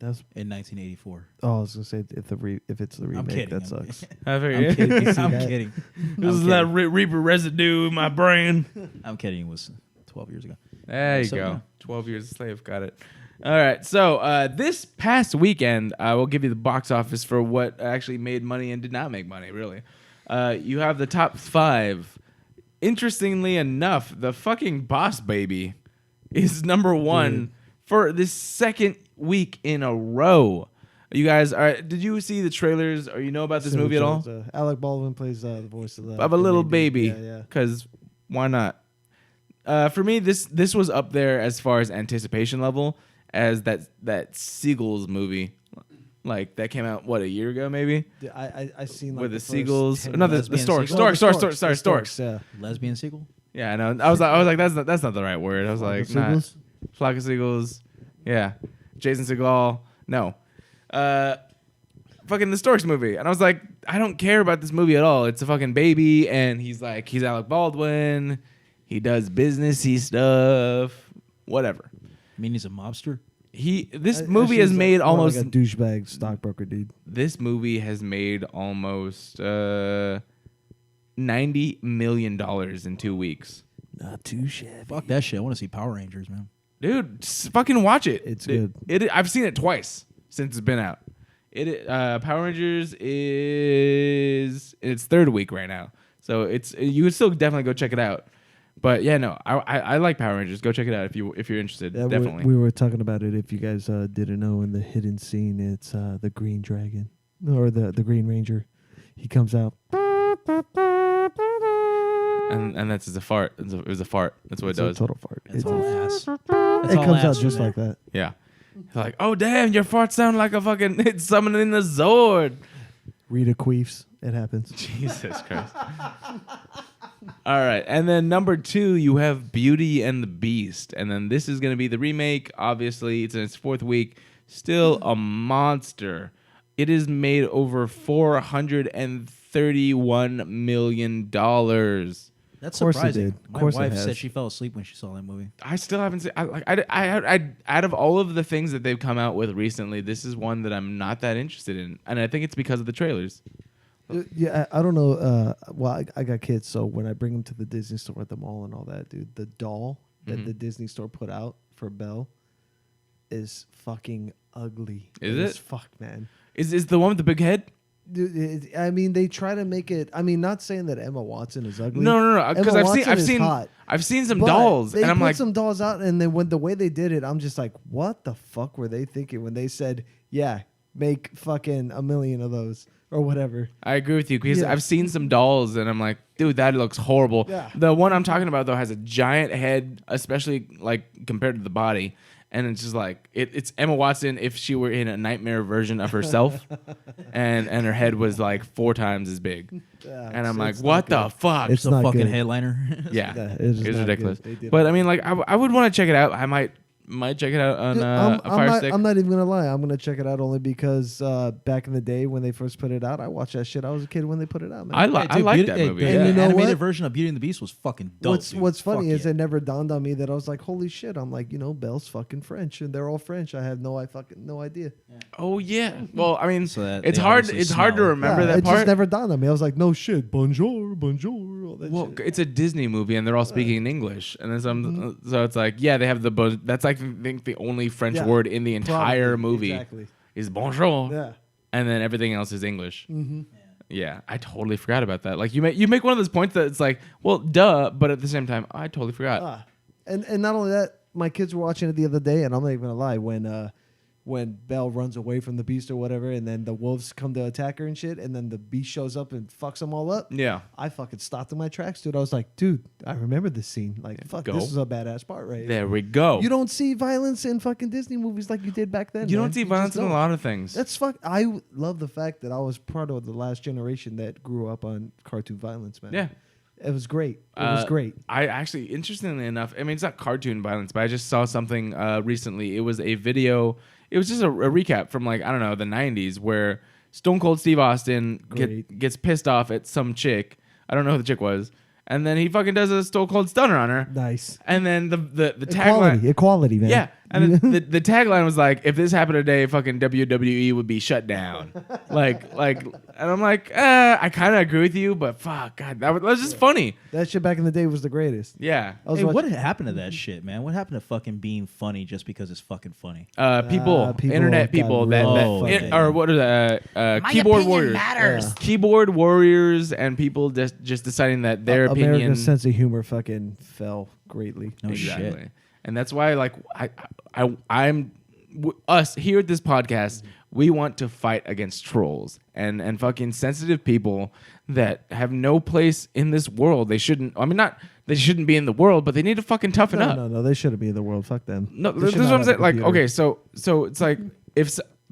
That's in 1984. I was gonna say if it's the remake, kidding. that sucks. I I'm figured. kidding. See I'm that? kidding. This is that Reaper residue in my brain. I'm kidding. It was 12 years ago. There you So, go. yeah. 12 years a slave. Got it. All right. So this past weekend, I will give you the box office for what actually made money and did not make money, really. You have the top 5. Interestingly enough, the fucking Boss Baby is number 1 for the second week in a row. You guys, did you see the trailers or you know about this movie at all? Alec Baldwin plays the voice of Of a little baby. Yeah. Because why not? For me, this was up there as far as anticipation level as that Seagulls movie, like that came out a year ago maybe I seen like with the first seagulls. 10 No, the Lesbian storks. seagulls? Storks. Yeah. Lesbian sequel? Yeah, I know. I was like, that's not the right word. I was Flock like, of nah. seagulls? Flock of seagulls. Yeah, Jason Segel. No, fucking the Storks movie. And I was like, I don't care about this movie at all. It's a fucking baby, and he's Alec Baldwin. He does businessy stuff. Whatever. I mean, he's a mobster. This movie has made more almost like a douchebag stockbroker dude. this movie has made almost $90 million in 2 weeks. Not too shabby. Fuck that shit. I want to see Power Rangers, man. Dude, fucking watch it. It's It- good. I've seen it twice since it's been out. Power Rangers is in its 3rd week right now, so you would still definitely go check it out. But yeah, no, I like Power Rangers. Go check it out if you're interested. Yeah, Definitely. we were talking about it. If you guys didn't know, in the hidden scene, it's the Green Dragon or the Green Ranger. He comes out. and that's just a fart. It was a fart. That's what It's it a does. total fart. That's It's all a- ass. it comes out just like that. Yeah. Like, oh damn, your farts sound like a fucking it's summoning the Zord. Rita queefs. It happens. Jesus Christ. All right. And then number 2, you have Beauty and the Beast. And then this is going to be the remake. Obviously, it's in its 4th week. Still a monster. It has made over $431 million. That's Course it surprising. did. My Course it wife has. said she fell asleep when she saw that movie. I still haven't seen. I out of all of the things that they've come out with recently, this is one that I'm not that interested in, and I think it's because of the trailers. Yeah, I don't know. Well, I got kids, so when I bring them to the Disney store at the mall and all that, dude, the doll that the Disney store put out for Belle is fucking ugly. Is as it? Fuck, man. Is the one with the big head? Dude, I mean, they try to make it. I mean, not saying that Emma Watson is ugly. No. Because Emma Watson is hot, I've seen some but dolls, They and I'm put like, some dolls out, and then when the way they did it, I'm just like, what the fuck were they thinking when they said, yeah, make fucking 1 million of those or whatever? I agree with you because Yeah. I've seen some dolls, and I'm like, dude, that looks horrible. Yeah. The one I'm talking about though has a giant head, especially like compared to the body, And it's just like it's Emma Watson if she were in a nightmare version of herself, and her head was like 4 times as big. Yeah, and I'm like, it's what not the good. fuck? It's the not fucking good. headliner. Yeah, Yeah, it's it's not ridiculous. good. They did But it. I mean, like, I would want to check it out. I might check it out on Dude, a Fire Stick. I'm not even gonna lie. I'm gonna check it out only because back in the day when they first put it out, I watched that shit. I was a kid when they put it out, man. I like that Beauty- movie. The And you know animated what? version of Beauty and the Beast was fucking dope. What's funny Fuck is it never dawned on me that I was like, holy shit! I'm like, Belle's fucking French, and they're all French. I had no idea. Oh yeah. Well, I mean, So that it's they hard. obviously It's hard to smell. remember Yeah, that it part. just never dawned on me. I was like, no shit, bonjour, bonjour, all that Well, shit. it's a Disney movie, and they're all speaking in English, and then some. So it's like, yeah, they have the. That's like I think the only French Yeah, word in the entire Probably, movie Exactly. is bonjour, Yeah. and then everything else is English. Mm-hmm. Yeah, I totally forgot about that. Like you make one of those points that it's like, well, duh, but at the same time, I totally forgot. And not only that, my kids were watching it the other day, and I'm not even gonna lie, when Belle runs away from the beast or whatever, and then the wolves come to attack her and shit, and then the beast shows up and fucks them all up. Yeah. I fucking stopped in my tracks, dude. I was like, dude, I remember this scene. Like, fuck, go. this is a badass part right here. There we go. You don't see violence in fucking Disney movies like you did back then. You man. don't see just violence in a don't. lot of things. That's fuck. I love the fact that I was part of the last generation that grew up on cartoon violence, man. Yeah. It was great. It was great. I actually, interestingly enough, I mean, it's not cartoon violence, but I just saw something recently. It was a video. It was just a recap from like, I don't know, the 90s where Stone Cold Steve Austin gets pissed off at some chick. I don't know who the chick was. And then he fucking does a Stone Cold Stunner on her. Nice. And then the tagline. Equality, man. Yeah. And the tagline was like, if this happened today, fucking WWE would be shut down. And I'm like, I kind of agree with you, but fuck, God, that was just funny. That shit back in the day was the greatest. Yeah. I was Hey, what watching- happened to that shit, man? What happened to fucking being funny just because it's fucking funny? People, internet got people real that fucking- or what are the keyboard warriors? matters. Keyboard warriors and people just deciding that their opinion. America's sense of humor fucking fell greatly. No Exactly. shit. And that's why, like, us here at this podcast, we want to fight against trolls and fucking sensitive people that have no place in this world. They shouldn't. I mean, not they shouldn't be in the world, but they need to fucking toughen up. No, they shouldn't be in the world. Fuck them. No, They this should is not what I'm have saying. a Like, computer. okay, so it's like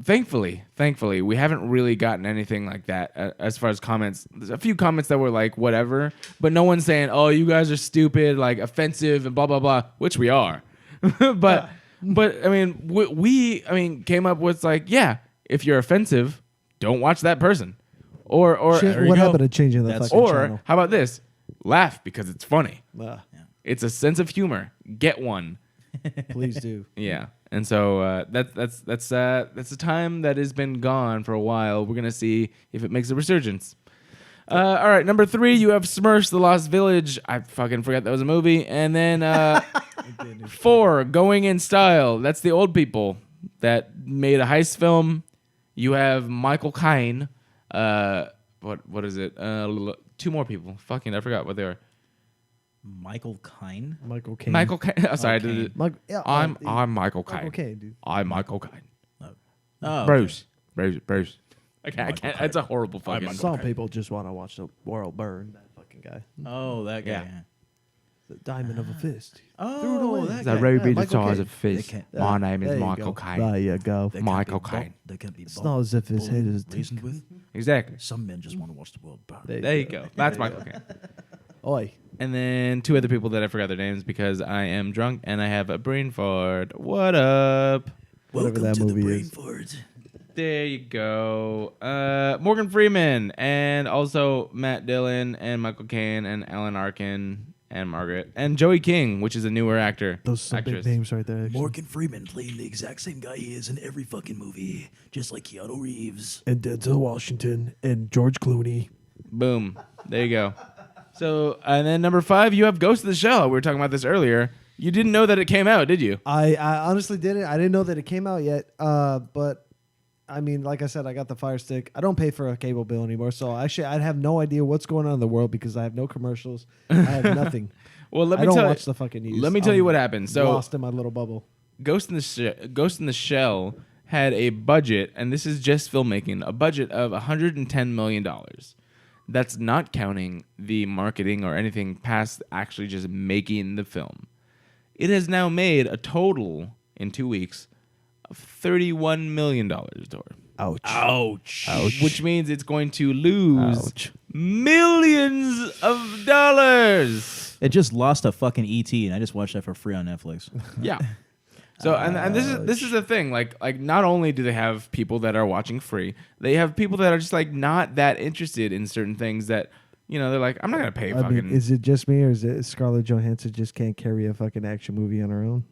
thankfully, we haven't really gotten anything like that as far as comments. There's a few comments that were like whatever, but no one's saying, "Oh, you guys are stupid," like offensive and blah blah blah, which we are. but I mean, we came up with like, yeah, if you're offensive, don't watch that person, or Shit, there you what go. happened to changing the That's- fucking or channel? how about this? Laugh because it's funny. Ah, It's a sense of humor. Get one. please do. Yeah, and so that's a time that has been gone for a while. We're gonna see if it makes a resurgence. All right, number 3, you have Smurfs: The Lost Village. I fucking forgot that was a movie. And then 4, Going in Style. That's the old people that made a heist film. You have Michael Caine. What is it? 2 more people. Fucking, I forgot what they are. Michael Caine. Michael Caine. Michael Caine. Oh, sorry, I did it. Yeah, I'm Michael Caine. Michael Caine, dude. I'm Michael Caine. Oh, Bruce. I can't. It's a horrible fucking. Some people just want to watch the world burn. That fucking guy. Oh, that guy. Yeah. Yeah. The diamond of a fist. Oh, Threw it away. that The guy. ruby the Michael size Caine. of fist. They My name There is you Michael go. Caine. There you go. They can't Michael be Caine. They can't be It's not as if his head is reasoned with. Exactly. Some men just want to watch the world burn. There you go. That's Michael Caine. Oi. And then 2 other people that I forgot their names because I am drunk and I have a brain fart. What up? Whatever that movie is. There you go. Morgan Freeman and also Matt Dillon and Michael Caine and Alan Arkin and Margaret and Joey King, which is a newer actor. Those are some big names right there. actually. Morgan Freeman playing the exact same guy he is in every fucking movie, just like Keanu Reeves. And Denzel Washington and George Clooney. Boom. There you go. So, and then number 5, you have Ghost of the Shell. We were talking about this earlier. You didn't know that it came out, did you? I honestly didn't. I didn't know that it came out yet. But I mean, like I said, I got the Fire Stick. I don't pay for a cable bill anymore, so actually, I'd have no idea what's going on in the world because I have no commercials. I have nothing. Well, let me I don't tell watch the fucking news. Let me tell you I'm what happened. So, lost in my little bubble. Ghost in the Shell had a budget, and this is just filmmaking, a budget of $110 million. That's not counting the marketing or anything past actually just making the film. It has now made a total in 2 weeks of $31 million door. Ouch. Which means it's going to lose millions of dollars. It just lost a fucking ET, and I just watched that for free on Netflix. Yeah. So and this is the thing, like not only do they have people that are watching free, they have people that are just like not that interested in certain things that, you know, they're like, I'm not gonna pay I fucking. mean, is it just me, or is it Scarlett Johansson just can't carry a fucking action movie on her own?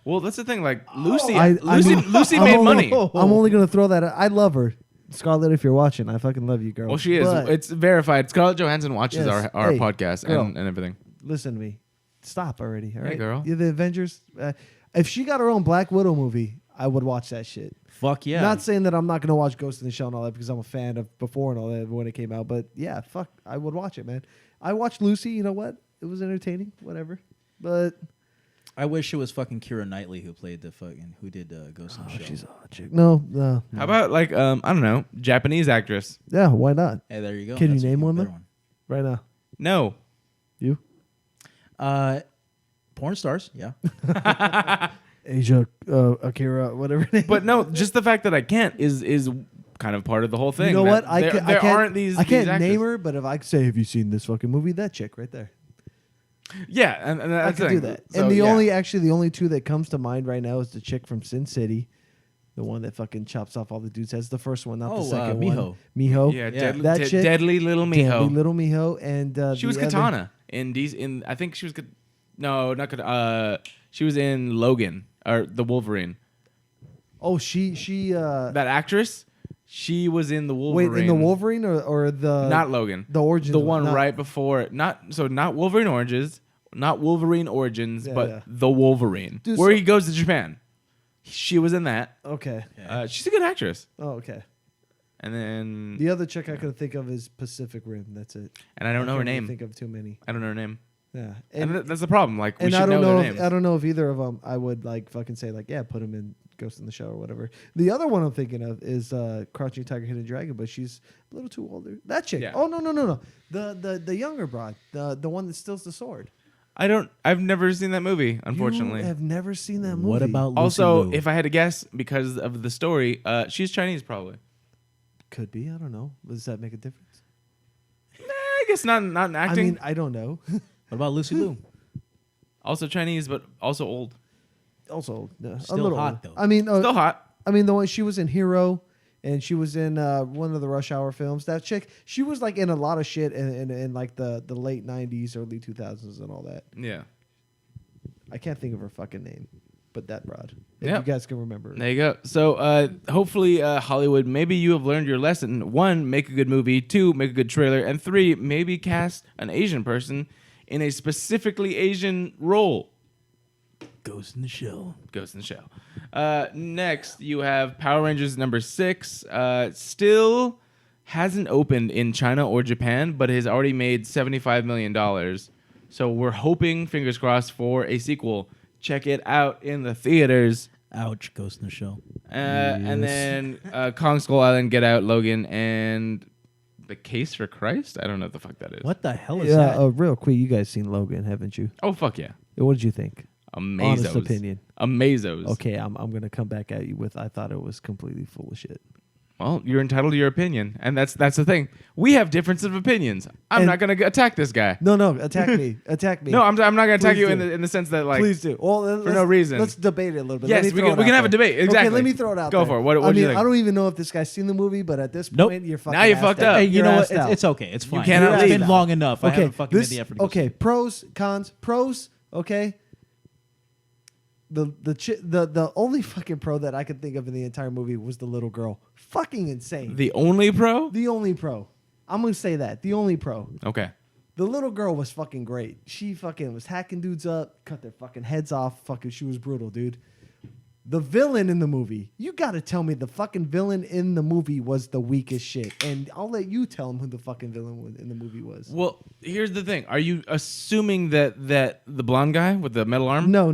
Well, that's the thing. Like Lucy, Lucy made money. I'm only gonna throw that. I love her, Scarlett. If you're watching, I fucking love you, girl. Well, she is. It's verified. Scarlett Johansson watches Yes. our Hey, podcast girl. and everything. Listen to me. Stop already. All right, girl. You're the Avengers. If she got her own Black Widow movie, I would watch that shit. Fuck yeah. Not saying that I'm not gonna watch Ghost in the Shell and all that because I'm a fan of before and all that when it came out, but yeah, fuck, I would watch it, man. I watched Lucy. You know what? It was entertaining. Whatever. But I wish it was fucking Keira Knightley who played who did Ghost in the Shell. she's a hot chick. No. How about like I don't know, Japanese actress? Yeah, why not? Hey, there you go. Can you That's name a one, better though? Right now, No. you. Porn stars, yeah. Asia, Akira, whatever. But no, just the fact that I can't is kind of part of the whole thing. You know that what? I there can't, aren't these. I can't these actors. name her, but if I could say, "Have you seen this fucking movie?" That chick right there. Yeah, and I that's could the do thing. that. So, And the yeah. only two that comes to mind right now is the chick from Sin City, the one that fucking chops off all the dudes' heads. The first one, not the second Miho. one. Miho. Yeah, Yeah. That chick, deadly little Miho. Deadly Little Miho, and She was the other- Katana in I think she was no, not Katana. She was in Logan or the Wolverine. Oh, she. That actress, she was in the Wolverine. Wait, in the Wolverine or the Not Logan. the origin, The one not- right before it. Not Wolverine Origins, not Wolverine Origins, Yeah, but yeah. the Wolverine, Dude, where so- he goes to Japan. She was in that. Okay. She's a good actress. Oh, okay. And then The other chick I could think of is Pacific Rim. That's it. and I don't know her can't really name. Think of too many. I don't know her name. Yeah, And that's the problem. Like we and should I don't know know. their names. I don't know if either of them I would like fucking say like, yeah, put them in Ghost in the Shell or whatever. The other one I'm thinking of is Crouching Tiger, Hidden Dragon, but she's a little too older. That chick. Yeah. Oh no. The younger broad, the one that steals the sword. I've never seen that movie, unfortunately. You have never seen that movie. What about Lucy Also, Liu? if I had to guess, because of the story, she's Chinese, probably. Could be. I don't know. Does that make a difference? I guess not in I acting. mean, I don't know. What about Lucy Liu? Also Chinese, but also old. Also, a Still little hot, older. though. I mean, Still hot. I mean, the one she was in Hero, and she was in one of the Rush Hour films. That chick, she was like in a lot of shit in like the late '90s, early 2000s, and all that. Yeah. I can't think of her fucking name, but that broad. If Yeah. you guys can remember. There you go. So hopefully Hollywood, maybe you have learned your lesson. 1, make a good movie. 2, make a good trailer. And 3, maybe cast an Asian person in a specifically Asian role. Ghost in the Shell. Ghost in the Shell. Next, you have Power Rangers number 6. Still hasn't opened in China or Japan, but has already made $75 million. So we're hoping, fingers crossed, for a sequel. Check it out in the theaters. Ouch, Ghost in the Shell. And then Kong Skull Island, Get Out, Logan, and The Case for Christ? I don't know what the fuck that is. What the hell is Yeah, that? real quick, you guys seen Logan, haven't you? Oh, fuck yeah. What did you think? Amazos. Honest opinion. Amazos. Okay, I'm gonna come back at you with I thought it was completely full of shit. Well, you're entitled to your opinion, and that's the thing. We have differences of opinions. I'm And- not gonna attack this guy. No, attack me, attack me. No, I'm not gonna attack Please you do. in the sense that like. Please do. Well, for no reason. Let's debate it a little bit. Yes, Let me we throw can it out have a there. debate. Exactly. Okay, let me throw it out Go there. for it. What I do you mean, think? I don't even know if this guy's seen the movie, but at this Nope. point, you're fucking. Now you're assed fucked out. up. Hey, you You're know what? assed out. It's okay. It's fine. cannot It's leave. been long enough. I Okay, haven't fucking made the effort to go see it. pros, cons, pros. Okay. The only fucking pro that I could think of in the entire movie was the little girl. Fucking insane. The only pro? The only pro. I'm gonna say that. The only pro. Okay. The little girl was fucking great. She fucking was hacking dudes up, cut their fucking heads off. Fucking, she was brutal, dude. The villain in the movie, you gotta tell me the fucking villain in the movie was the weakest shit. And I'll let you tell him who the fucking villain in the movie was. Well, here's the thing. Are you assuming that the blonde guy with the metal arm? No.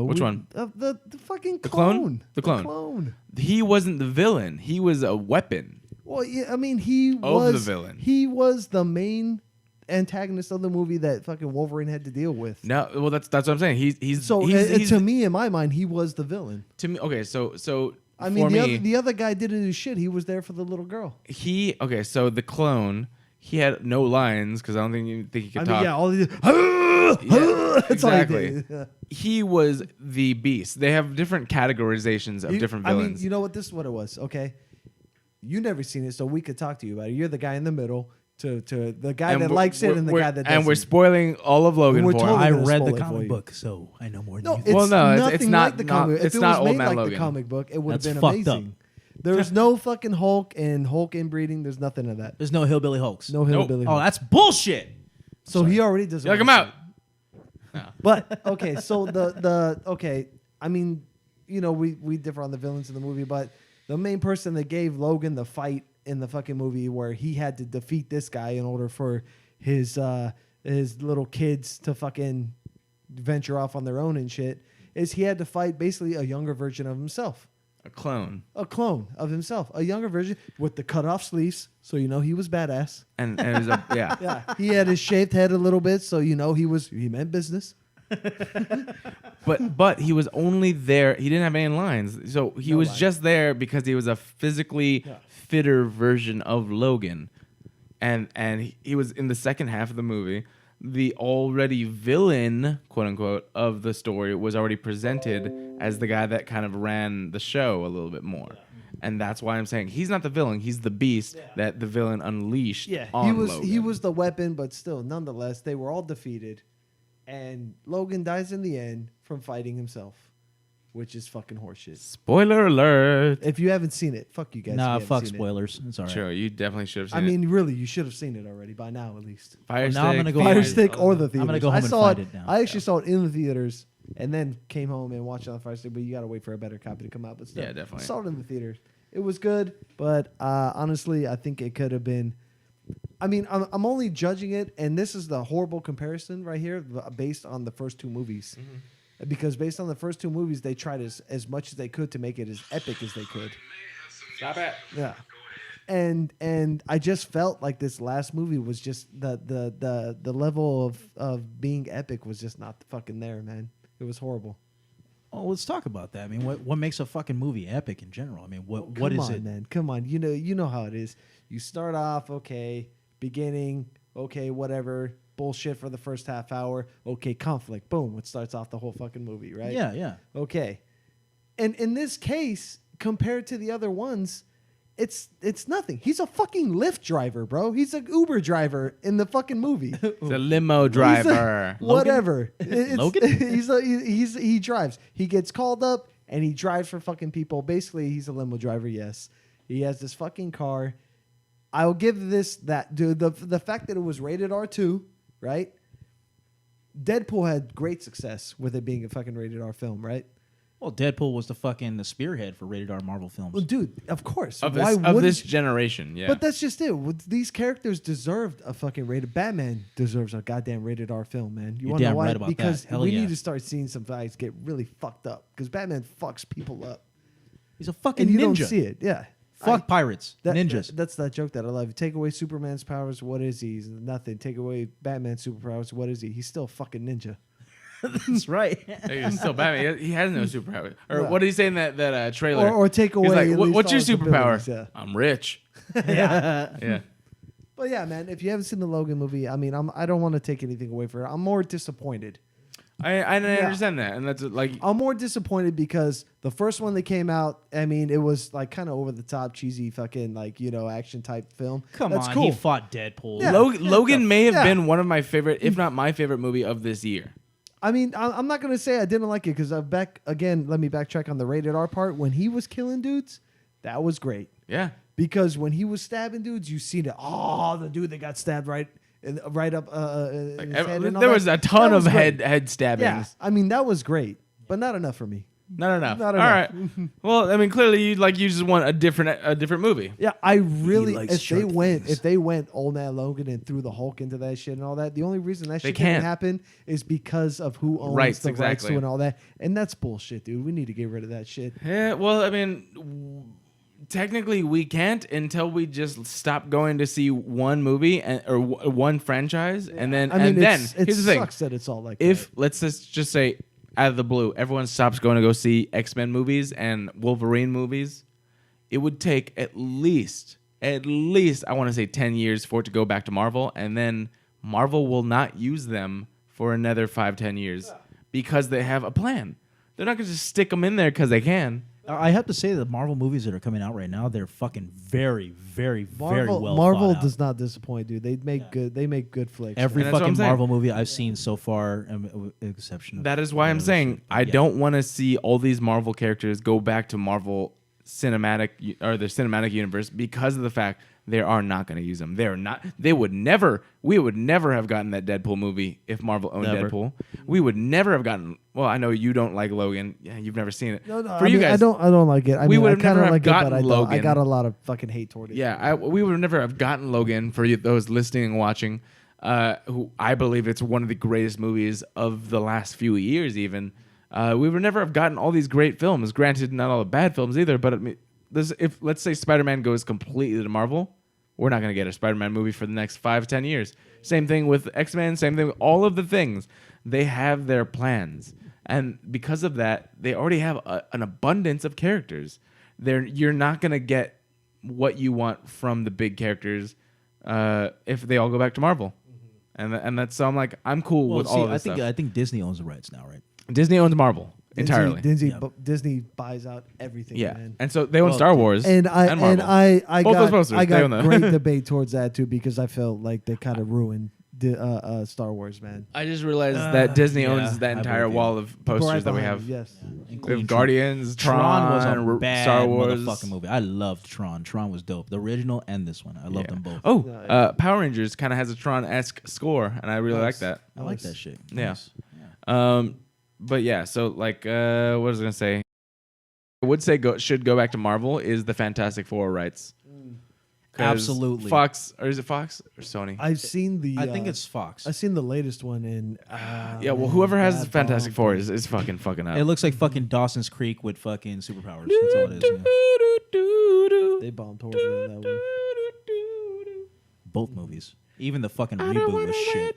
Which one? The fucking The clone? clone. The clone. He wasn't the villain. He was a weapon. Well, yeah, I mean, he Of was the villain. He was the main antagonist of the movie that fucking Wolverine had to deal with. No, well, that's what I'm saying. He's to me, in my mind, he was the villain. To me, okay, so I mean, the other guy didn't do shit. He was there for the little girl. So the clone, he had no lines because I don't think he could talk. Yeah, all he did, that's exactly. all he did. He was the beast. They have different categorizations of different villains. I mean, you know what? This is what it was. Okay, you never seen it, so we could talk to you about it. You're the guy in the middle. To the guy that likes it and the guy that doesn't. And we're spoiling all of Logan for him. I read the comic book, so I know more than you. It's nothing not like the comic. It's if it not was Old made Man like Logan. the comic book, it would have been fucked amazing. There's no fucking Hulk and Hulk inbreeding. There's nothing of that. There's no hillbilly Hulks. No hillbilly. Oh, Hulk. that's bullshit. So he already does. Like him out. But okay, so the okay. I mean, you know, we differ on the villains in the movie, but the main person that gave Logan the fight in the fucking movie where he had to defeat this guy in order for his little kids to fucking venture off on their own and shit is he had to fight basically a younger version of himself. A clone of himself, a younger version with the cut off sleeves, so you know he was badass. and it was Yeah, he had his shaved head a little bit, so you know he meant business. But he was only there. He didn't have any lines, so he was just there because he was a physically fitter version of Logan, and he was in the second half of the movie. The already villain, quote unquote, of the story was already presented as the guy that kind of ran the show a little bit more. And that's why I'm saying he's not the villain. He's the beast that the villain unleashed. On Logan. He was the weapon, but still, nonetheless, they were all defeated. And Logan dies in the end from fighting himself, which is fucking horseshit. Spoiler alert. If you haven't seen it, fuck you guys. Nah, if you haven't fuck seen spoilers. It's all right. Sure, you definitely should have it. seen I it. mean, really, you should have seen it already by now, at least. Fire now I'm Stick. gonna go Fire find Stick or the theaters. I'm gonna go home and saw find it. it now. I actually saw it in the theaters and then came home and watched it on Fire Stick, but you got to wait for a better copy to come out. But still, Yeah, definitely. I saw it in the theaters. It was good, but honestly, I think it could have been. I mean, I'm only judging it, and this is the horrible comparison right here, based on the first two movies. Mm-hmm. Because based on the first two movies, they tried as much as they could to make it as epic as they could. Stop it. Yeah, and I just felt like this last movie was just the level of being epic was just not fucking there, man. It was horrible. Oh, let's talk about that. I mean, what makes a fucking movie epic in general? I mean, what is it? Man, come on. You know how it is. You start off okay, beginning okay, whatever, bullshit for the first half hour. Okay, conflict. Boom, it starts off the whole fucking movie, right? Yeah. Okay. And in this case, compared to the other ones, it's nothing. He's a fucking Lyft driver, bro. He's an Uber driver in the fucking movie. He's a limo driver. Whatever. Logan? He drives. He gets called up and he drives for fucking people. Basically, he's a limo driver. Yes, he has this fucking car. I'll give this that dude the fact that it was rated R2, right? Deadpool had great success with it being a fucking rated R film, right? Well, Deadpool was the spearhead for rated R Marvel films. Well, dude, of course. Of Why this wouldn't generation, yeah. But that's just it. These characters deserved a fucking rated. Batman deserves a goddamn rated R film, man. You You're want to know damn why? right about Because that. Hell we yeah. need to start seeing some guys get really fucked up. Because Batman fucks people up, He's a fucking and you ninja. don't see it. Yeah, Fuck pirates, That's ninjas. that joke that I love. Take away Superman's powers, what is he? He's nothing. Take away Batman's superpowers, what is he? He's still a fucking ninja. That's right. He's still Batman. He has no superpower. Or Yeah. what did he say in that trailer? Or take He's away. like, at least what's your all his superpower? abilities, Yeah. I'm rich. yeah. Yeah. But yeah, man, if you haven't seen the Logan movie, I mean, I don't want to take anything away from it. I'm more disappointed. I understand that, and that's like I'm more disappointed because the first one that came out, I mean, it was like kind of over the top, cheesy, fucking like action type film. Come That's on, cool. he fought Deadpool. Yeah. Logan may have Yeah. been one of my favorite, if not my favorite movie of this year. I mean, I'm not gonna say I didn't like it because let me backtrack on the rated R part. When he was killing dudes, that was great Yeah. because when he was stabbing dudes, you seen it. Oh, the dude that got stabbed right up. In his head and all There that. was a ton That of was great. head stabbings. Yeah, I mean that was great, but not enough for me. Not enough. Not All enough. right. Well, I mean, clearly you just want a different movie. Yeah, I really likes if sharp things. they went Old Man Logan and threw the Hulk into that shit and all that, the only reason that They shit didn't can't. happen is because of who owns Rights, the rights exactly. to and all that. And that's bullshit, dude. We need to get rid of that shit. Yeah. Well, I mean, Technically, we can't until we just stop going to see one movie or one franchise, and then here's the thing: sucks that it's all like if that. let's just say out of the blue, everyone stops going to go see X-Men movies and Wolverine movies, it would take at least I want to say 10 years for it to go back to Marvel, and then Marvel will not use them for another 5-10 years because they have a plan. They're not going to just stick them in there because they can. I have to say the Marvel movies that are coming out right now, they're fucking very, very, very well Marvel thought out. does not disappoint, dude. They make good flicks. Every And that's what I'm fucking saying. Marvel movie I've seen so far, exception of That is why I'm saying I don't want to see all these Marvel characters go back to Marvel cinematic or the cinematic universe because of the fact they are not going to use them. We would never have gotten that Deadpool movie if Marvel owned Deadpool. We would never have gotten. Well, I know you don't like Logan. Yeah, you've never seen it. No, For you guys, I don't like it. we would I have never kinda have like gotten it, but Logan. I got a lot of fucking hate toward it. Yeah, we would never have gotten Logan for those listening and watching. Who I believe it's one of the greatest movies of the last few years. Even we would never have gotten all these great films. Granted, not all the bad films either. But if let's say Spider-Man goes completely to Marvel, we're not going to get a Spider-Man movie for the next 5-10 years. Same thing with X-Men. Same thing with all of the things. They have their plans, and because of that, they already have an abundance of characters. You're not going to get what you want from the big characters if they all go back to Marvel. And that's so I'm cool with all of this stuff. I think Disney owns the rights now, right? Disney owns Marvel entirely. Disney buys out everything. Yeah, man. and so they own Star Wars And Marvel. I Both those got posters, I they own got them. great debate towards that too because I felt like they kind of ruined Star Wars, man. I just realized that Disney yeah, owns that I entire believe you. wall of posters Right that we behind have. me, yes. We have Guardians, Tron was a bad Star Wars. motherfucking movie. I loved Tron. Tron was dope. The original and this one. I loved them both. Oh, Power Rangers kind of has a Tron-esque score, and I really like that. I like that shit. Yeah. Nice. But yeah, so what was I gonna say? I would say should go back to Marvel is the Fantastic Four rights. 'Cause Absolutely. Fox, or is it Fox or Sony? I've seen the. I think it's Fox. I've seen the latest one in. Yeah, well, whoever has the Fantastic Four is fucking up. It looks like fucking Dawson's Creek with fucking superpowers. That's all it is. They bombed horribly in that one. Both movies. Even the fucking reboot was shit.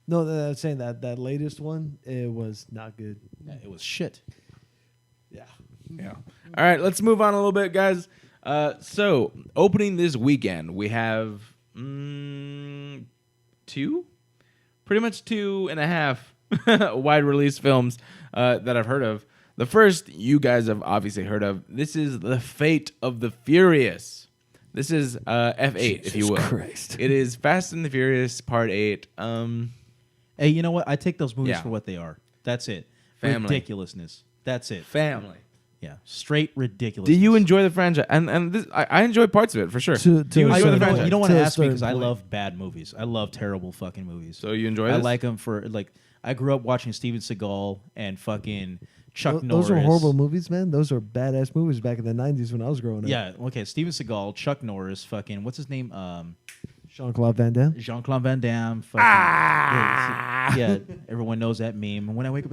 No, I was saying that latest one, it was not good. Yeah, it was shit. Yeah. Yeah. All right, let's move on a little bit, guys. So opening this weekend, we have pretty much 2.5 wide release films that I've heard of. The first you guys have obviously heard of. This is The Fate of the Furious. This is F8, if you will. Christ. It is Fast and the Furious Part 8. Hey, you know what? I take those movies Yeah. for what they are. That's it. Family. Ridiculousness. That's it. Family. Yeah, straight ridiculous. Do you enjoy the franchise? And this, I enjoy parts of it for sure. To Do you a enjoy certain the You franchise? don't want to To a ask me because I certain point. love bad movies. I love terrible fucking movies. So you enjoy I this? like them for I grew up watching Steven Seagal and fucking Chuck Those Norris. were horrible movies, man. Those were badass movies back in the 90s when I was growing up. Yeah, okay. Steven Seagal, Chuck Norris, fucking what's his name? Jean-Claude Van Damme. Jean-Claude Van Damme. Fucking, yeah, everyone knows that meme. When I wake up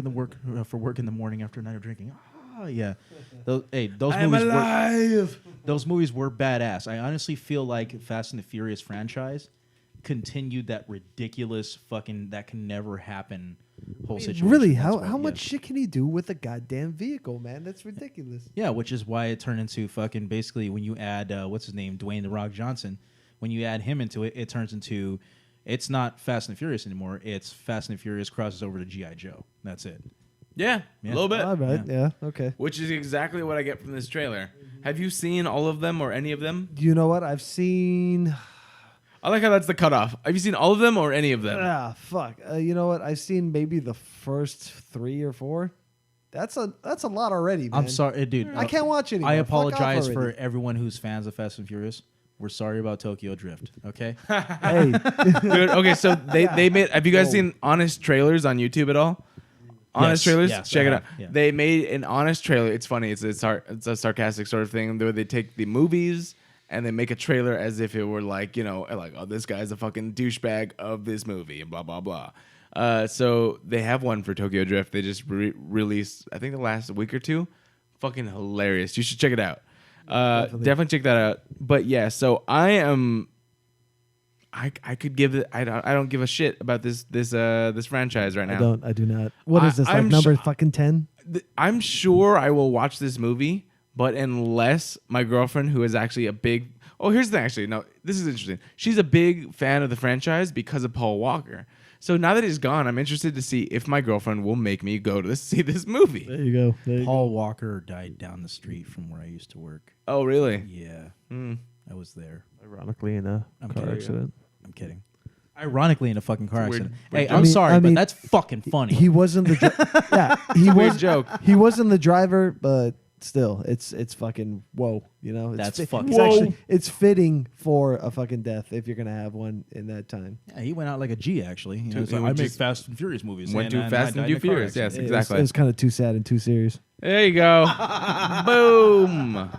for work in the morning after a night of drinking, yeah. Those movies were badass. I honestly feel like Fast and the Furious franchise continued that ridiculous fucking that can never happen whole situation. Really, That's how why- much shit can he do with a goddamn vehicle, man? That's ridiculous. Yeah, which is why it turned into fucking basically when you add what's his name, Dwayne The Rock Johnson. When you add him into it, it turns into it's not Fast and Furious anymore. It's Fast and Furious crosses over to G.I. Joe. That's it. Yeah, Yeah. a little bit. All right, yeah, okay. Which is exactly what I get from this trailer. Have you seen all of them or any of them? You know what? I've seen. I like how that's the cutoff. Have you seen all of them or any of them? Ah, fuck. You know what? I've seen maybe the first 3 or 4. That's a lot already, man. I'm sorry, dude. I can't watch anymore. I Fuck off apologize for already. everyone who's fans of Fast and Furious. We're sorry about Tokyo Drift. Okay. Hey, Dude, okay, so they made. Have you guys seen honest trailers on YouTube at all? Honest Yes, trailers, yes, check I it out. have, yeah. They made an honest trailer. It's funny. It's a sarcastic sort of thing where they take the movies and they make a trailer as if it were like oh, this guy's a fucking douchebag of this movie and blah blah blah. So they have one for Tokyo Drift. They just released I think the last week or two. Fucking hilarious. You should check it out. Definitely check that out. But yeah, so I could give it. I don't give a shit about this franchise right now. I do not. What is this, like number fucking 10? I'm sure I will watch this movie, but unless my girlfriend, who is actually a big... Oh, here's the thing, actually. No, this is interesting. She's a big fan of the franchise because of Paul Walker. So now that he's gone, I'm interested to see if my girlfriend will make me go to see this movie. There you go. Paul Walker died down the street from where I used to work. Oh, really? Yeah. I was there. Ironically, in a car accident. I'm kidding. Ironically, in a fucking car accident. weird Hey, I'm sorry, but that's fucking funny. He wasn't the yeah. He was joke. He wasn't the driver, but still, it's fucking whoa. You know, That's fucking. It's actually it's fitting for a fucking death if you're gonna have one in that time. Yeah, he went out like a G actually. You know, He I make just Fast and Furious movies. Went too fast and too furious. Yes, exactly. It was kind of too sad and too serious. There you go. Boom.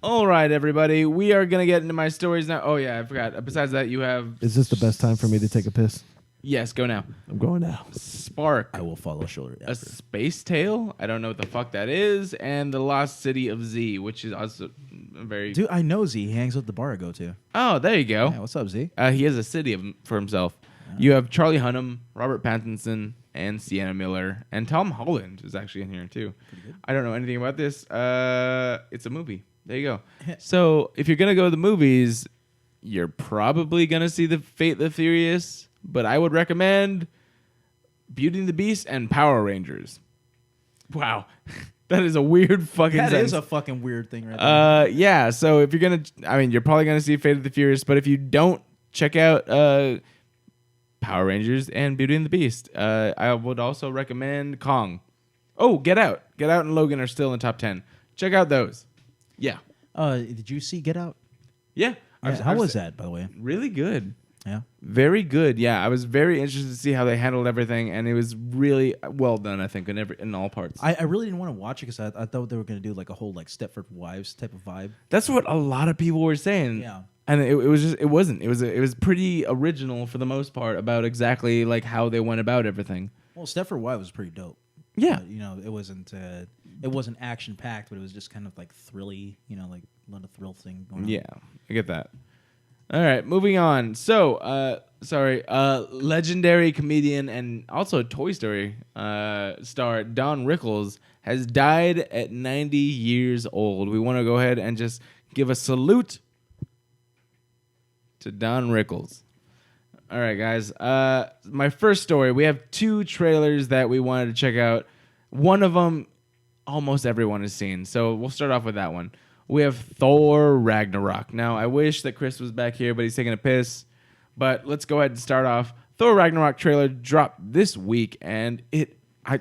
All right, everybody. We are going to get into my stories now. Oh, yeah, I forgot. Besides that, you have... Is this the best time for me to take a piss? Yes, go now. I'm going now. Spark. I will follow shortly A after. Space Tale. I don't know what the fuck that is. And The Lost City of Z, which is also very... Dude, I know Z. He hangs with the bar I go to. Oh, there you go. Yeah, what's up, Z? He has a city for himself. You have Charlie Hunnam, Robert Pattinson, and Sienna Miller. And Tom Holland is actually in here, too. I don't know anything about this. It's a movie. There you go. So if you're going to go to the movies, you're probably going to see the Fate the Furious, but I would recommend Beauty and the Beast and Power Rangers. Wow. That is a weird fucking That sentence. is a fucking weird thing right there. Yeah, so if you're going to... I mean, you're probably going to see Fate of the Furious, but if you don't, check out Power Rangers and Beauty and the Beast. I would also recommend Kong. Oh, Get Out. Get Out and Logan are still in the top 10. Check out those. Yeah. Did you see Get Out? Yeah. How was that, by the way? Really good. Yeah. Very good. Yeah. I was very interested to see how they handled everything, and it was really well done, I think, in all parts. I really didn't want to watch it because I thought they were going to do like a whole like Stepford Wives type of vibe. That's what a lot of people were saying. Yeah. And it wasn't. It was pretty original for the most part about exactly like how they went about everything. Well, Stepford Wives was pretty dope. Yeah. You know, it wasn't action packed, but it was just kind of like thrilly. You know, like a lot of thrill thing going on. Yeah, I get that. All right, moving on. So, legendary comedian and also Toy Story star Don Rickles has died at 90 years old. We want to go ahead and just give a salute to Don Rickles. All right, guys. My first story, we have two trailers that we wanted to check out. One of them, almost everyone has seen, so we'll start off with that one. We have Thor Ragnarok. Now, I wish that Chris was back here, but he's taking a piss. But let's go ahead and start off. Thor Ragnarok trailer dropped this week, and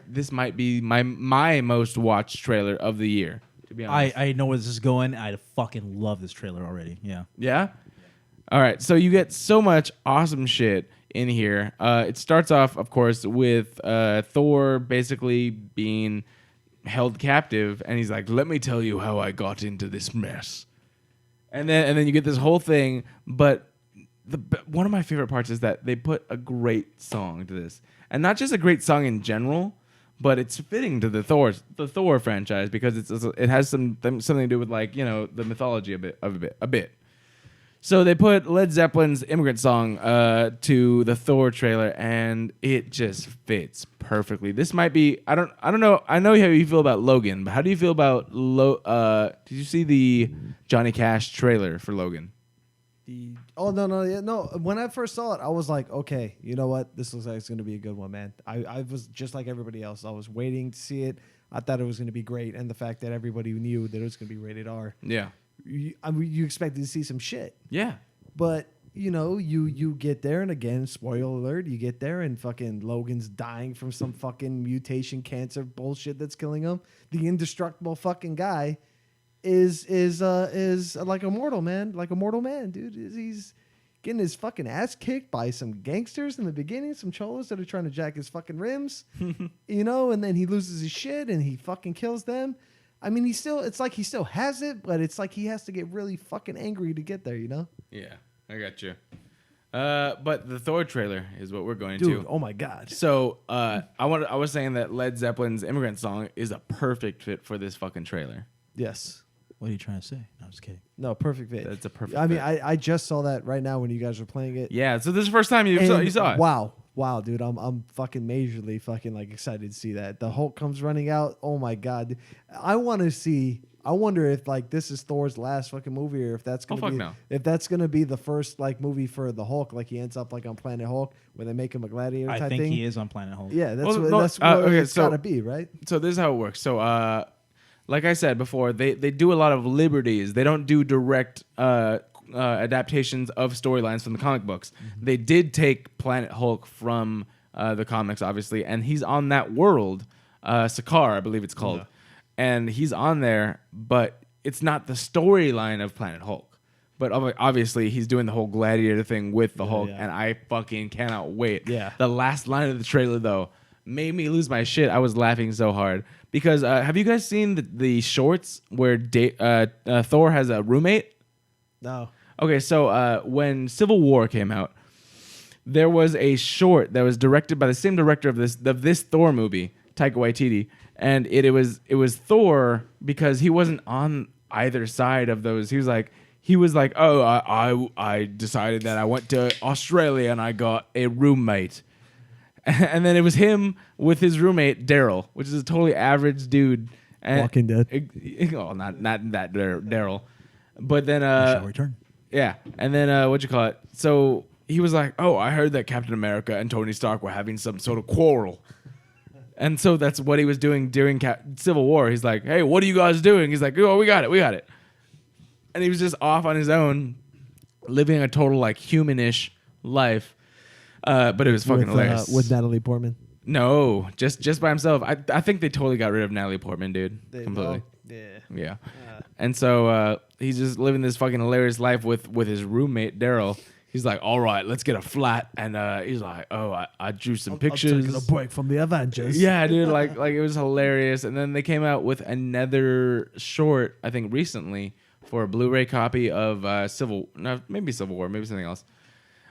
this might be my most watched trailer of the year, to be honest. I know where this is going. I fucking love this trailer already. Yeah. Yeah? All right, so you get so much awesome shit in here. It starts off, of course, with Thor basically being held captive, and he's like, "Let me tell you how I got into this mess." And then you get this whole thing, but one of my favorite parts is that they put a great song to this, and not just a great song in general, but it's fitting to the Thor franchise because it has something to do with, like, you know, the mythology a bit. So they put Led Zeppelin's Immigrant Song to the Thor trailer, and it just fits perfectly. This might be I don't know. I know how you feel about Logan, but how do you feel about did you see the Johnny Cash trailer for Logan? No. When I first saw it, I was like, okay, you know what? This looks like it's going to be a good one, man. I was just like everybody else. I was waiting to see it. I thought it was going to be great, and the fact that everybody knew that it was going to be rated R. Yeah. You expected to see some shit. Yeah. But, you know, you get there, and again, spoiler alert, you get there, and fucking Logan's dying from some fucking mutation cancer bullshit that's killing him. The indestructible fucking guy is like a mortal man, dude. He's getting his fucking ass kicked by some gangsters in the beginning, some cholos that are trying to jack his fucking rims, you know, and then he loses his shit, and he fucking kills them. I mean, it's like he still has it, but it's like he has to get really fucking angry to get there, you know? Yeah, I got you. But the Thor trailer is what we're going to. Dude, oh my God. So I was saying that Led Zeppelin's Immigrant Song is a perfect fit for this fucking trailer. Yes. What are you trying to say? No, I'm just kidding. No, perfect fit. That's a perfect I mean, fit. I just saw that right now when you guys were playing it. Yeah, so this is the first time you saw it. Wow, dude, I'm fucking majorly fucking like excited to see that. The Hulk comes running out. Oh my god, I want to see. I wonder if like this is Thor's last fucking movie, or if that's gonna be if that's gonna be the first like movie for the Hulk. Like he ends up like on Planet Hulk where they make him a gladiator type thing. I think he is on Planet Hulk. Yeah, that's what it's gotta be, right? So this is how it works. So like I said before, they do a lot of liberties. They don't do direct adaptations of storylines from the comic books. Mm-hmm. They did take Planet Hulk from the comics, obviously, and he's on that world, Sakaar, I believe it's called. Yeah. And he's on there, but it's not the storyline of Planet Hulk. But obviously, he's doing the whole gladiator thing with the Hulk, and I fucking cannot wait. Yeah. The last line of the trailer, though, made me lose my shit. I was laughing so hard. Because have you guys seen the shorts where Thor has a roommate? No. Okay, so when Civil War came out, there was a short that was directed by the same director of this Thor movie, Taika Waititi. And it was Thor because he wasn't on either side of those. He was like, oh, I decided that I went to Australia and I got a roommate. And then it was him with his roommate Daryl, which is a totally average dude. Walking Dead. Not that Daryl, but then shall return. Yeah, and then what'd you call it? So he was like, oh, I heard that Captain America and Tony Stark were having some sort of quarrel. And so that's what he was doing during Civil War. He's like, hey, what are you guys doing? He's like, oh, we got it. And he was just off on his own, living a total like humanish life. But it was fucking hilarious. With Natalie Portman? No, just by himself. I think they totally got rid of Natalie Portman, dude. Completely. Yeah. And so he's just living this fucking hilarious life with his roommate, Daryl. He's like, all right, let's get a flat. And he's like, oh, I drew some pictures. I'm taking a break from the Avengers. Yeah, dude, like it was hilarious. And then they came out with another short, I think recently, for a Blu-ray copy of maybe Civil War, maybe something else.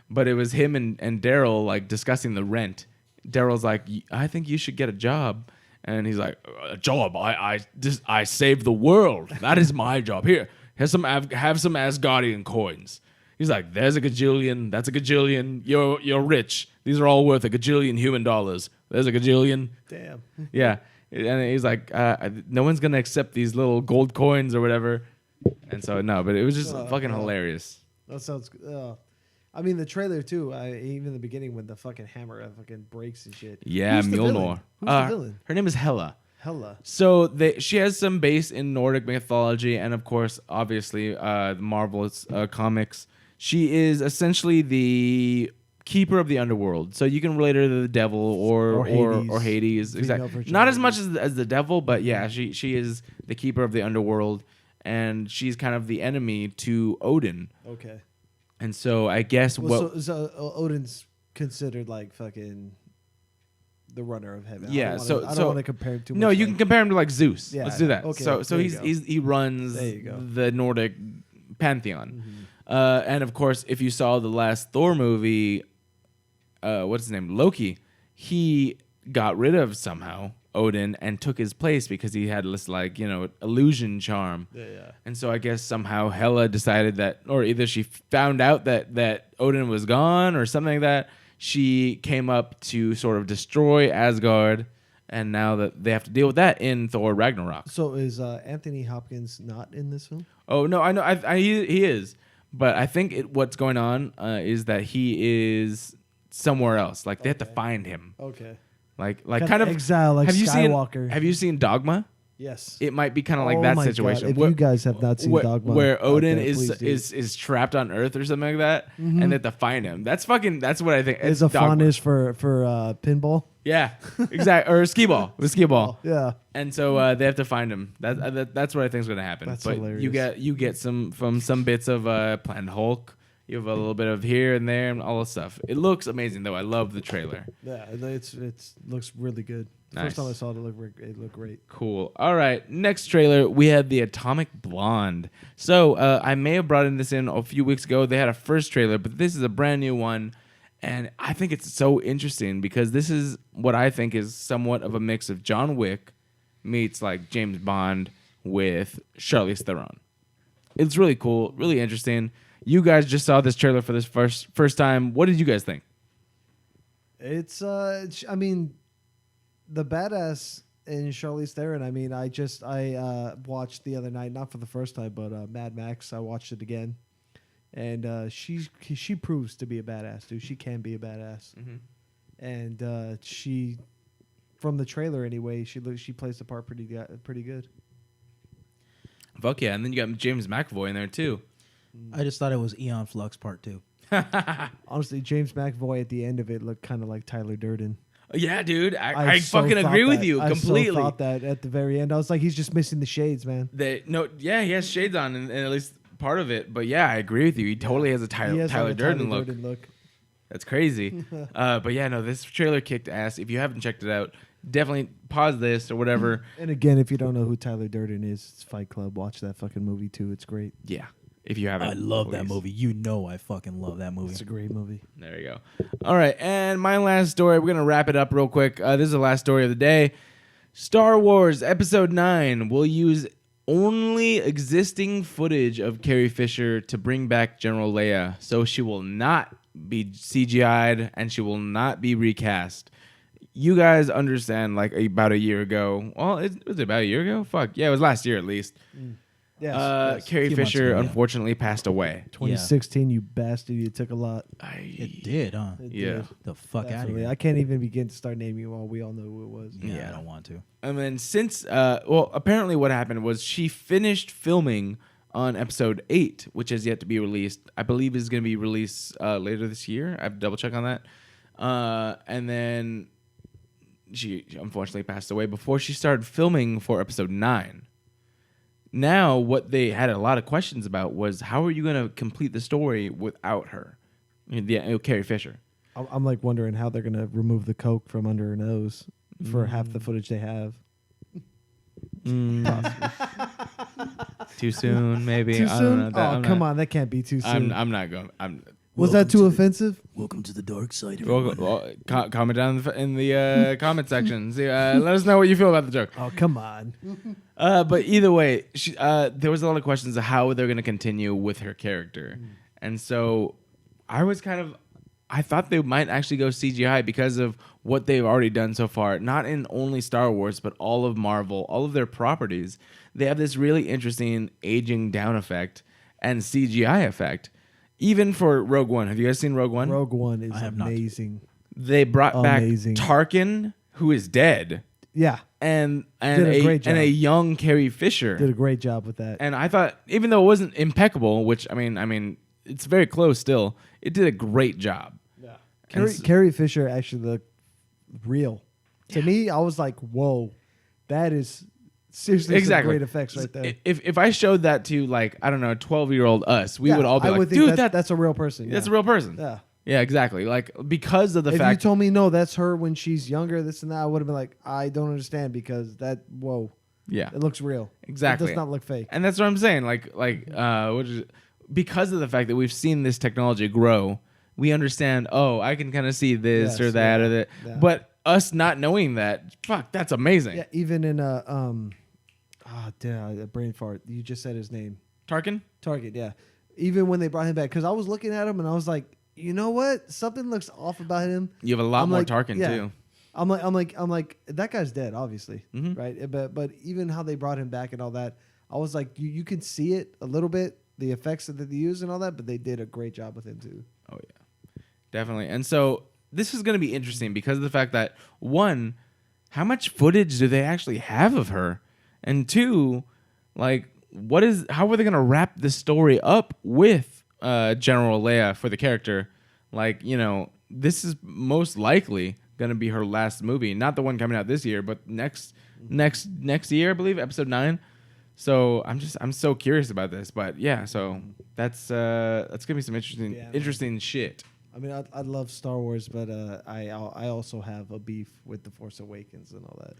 But it was him and Daryl like discussing the rent. Daryl's like, I think you should get a job. And he's like, a job? I saved the world. That is my job. Here, have some Asgardian coins. He's like, there's a gajillion. That's a gajillion. You're rich. These are all worth a gajillion human dollars. There's a gajillion. Damn. Yeah. And he's like, no one's going to accept these little gold coins or whatever. And so, no, but it was just fucking hilarious. That sounds good. I mean, the trailer, too, even the beginning when the fucking hammer fucking breaks and shit. Yeah, Mjolnir. Who's the villain? Her name is Hela. Hela. So she has some base in Nordic mythology and, of course, obviously, the Marvel's comics. She is essentially the keeper of the underworld. So you can relate her to the devil or Hades. Exactly. Not as much as the devil, but yeah, she is the keeper of the underworld, and she's kind of the enemy to Odin. Okay. And so I guess so Odin's considered like fucking the runner of heaven. Yeah. I don't want to compare him too much. No, you can compare him to like Zeus. Yeah, let's do that. Okay, so he runs the Nordic pantheon. Mm-hmm. And of course, if you saw the last Thor movie, what's his name? Loki, he got rid of somehow Odin and took his place because he had this like, illusion charm. Yeah. And so I guess somehow Hela decided that, or either she found out that Odin was gone or something like that. She came up to sort of destroy Asgard, and now that they have to deal with that in Thor Ragnarok. So is Anthony Hopkins not in this film? Oh no, I know he is. But I think what's going on is that he is somewhere else. Like they have to find him. Okay. Like kind of exile, like Skywalker. Have you seen Dogma? Yes. It might be kind of like that situation. God. If you guys have not seen Dogma, where Odin is trapped on Earth or something like that, and they have to find him. That's what I think. It's a fondness for pinball. Yeah, exactly. Or skee ball. With skee ball. Yeah. And so they have to find him. That's what I think is going to happen. That's but hilarious. You get some bits of Planet Hulk. You have a little bit of here and there and all this stuff. It looks amazing though. I love the trailer. Yeah, it looks really good. Nice. First time I saw it, it looked great. Cool. All right, next trailer we had the Atomic Blonde. So I may have brought this in a few weeks ago. They had a first trailer, but this is a brand new one. And I think it's so interesting because this is what I think is somewhat of a mix of John Wick meets like James Bond with Charlize Theron. It's really cool, really interesting. You guys just saw this trailer for this first time. What did you guys think? It's I mean, the badass in Charlize Theron. I mean, I watched the other night, not for the first time, but Mad Max. I watched it again, and she proves to be a badass, dude. She can be a badass, and she, from the trailer anyway, she plays the part pretty good. Fuck yeah! And then you got James McAvoy in there too. I just thought it was Eon Flux Part 2. Honestly, James McAvoy at the end of it looked kind of like Tyler Durden. Yeah, dude, I so fucking agree thought with that. you completely. I so thought that at the very end. I was like, he's just missing the shades, man. He has shades on, and at least part of it. But yeah, I agree with you. He totally has a Tyler Durden look. That's crazy. But yeah, no, this trailer kicked ass. If you haven't checked it out, definitely pause this or whatever. And again, if you don't know who Tyler Durden is, it's Fight Club. Watch that fucking movie too. It's great. Yeah. If you haven't. I love that movie. You know I fucking love that movie. It's a great movie. There you go. All right. And my last story, we're going to wrap it up real quick. This is the last story of the day. Star Wars Episode 9 will use only existing footage of Carrie Fisher to bring back General Leia. So she will not be CGI'd and she will not be recast. You guys understand, like about a year ago. Well, was it about a year ago? Fuck. Yeah, it was last year at least. Yes. Carrie Fisher unfortunately passed away. 2016, you bastard. You took a lot. It did, huh? It Yeah. did. The fuck out of Definitely. here. I can't even begin to start naming you all. We all know who it was. Yeah, I don't want to. And then since, apparently what happened was she finished filming on episode 8, which has yet to be released. I believe is going to be released later this year. I have to double check on that. And then she unfortunately passed away before she started filming for episode 9. Now, what they had a lot of questions about was how are you going to complete the story without her, Carrie Fisher? I'm like wondering how they're going to remove the coke from under her nose for half the footage they have. Too soon, maybe. Too I soon? don't know. Oh, come on. That can't be too soon. I'm not going. Was that too offensive? Welcome to the dark side, everyone. Comment down in the comment section. See, let us know what you feel about the joke. Oh, come on. But either way, there was a lot of questions of how they're going to continue with her character. And so I thought they might actually go CGI because of what they've already done so far. Not in only Star Wars, but all of Marvel, all of their properties. They have this really interesting aging down effect and CGI effect. Even for Rogue One. Have you guys seen Rogue One? Rogue One is amazing. They brought back Tarkin, who is dead. Yeah. And a young Carrie Fisher. Did a great job with that. And I thought, even though it wasn't impeccable, which I mean, it's very close still, it did a great job. Yeah. Carrie Fisher actually looked real. To me, I was like, whoa, that is seriously some great effects right there. If I showed that to, like, I don't know, 12-year-old us, we would all be like, dude, that's a real person. That's a real person. Yeah. Yeah, exactly. Like, because of the fact. If you told me, no, that's her when she's younger, this and that, I would have been like, I don't understand because whoa. Yeah. It looks real. Exactly. It does not look fake. And that's what I'm saying. Because of the fact that we've seen this technology grow, we understand, I can kind of see this or that or that. Yeah. But us not knowing that, fuck, that's amazing. Yeah, even in a brain fart. You just said his name. Tarkin, yeah. Even when they brought him back, because I was looking at him and I was like, you know what? Something looks off about him. You have a lot more Tarkin too. I'm like, that guy's dead, obviously, right? But even how they brought him back and all that, I was like, you can see it a little bit, the effects that they use and all that, but they did a great job with him too. Oh yeah, definitely. And so this is going to be interesting because of the fact that, one, how much footage do they actually have of her? And two, like, how are they going to wrap this story up with General Leia for the character? Like, this is most likely going to be her last movie. Not the one coming out this year, but next year, I believe, episode 9. So I'm so curious about this. But yeah, so that's going to be some interesting shit. I mean, I love Star Wars, but I also have a beef with The Force Awakens and all that.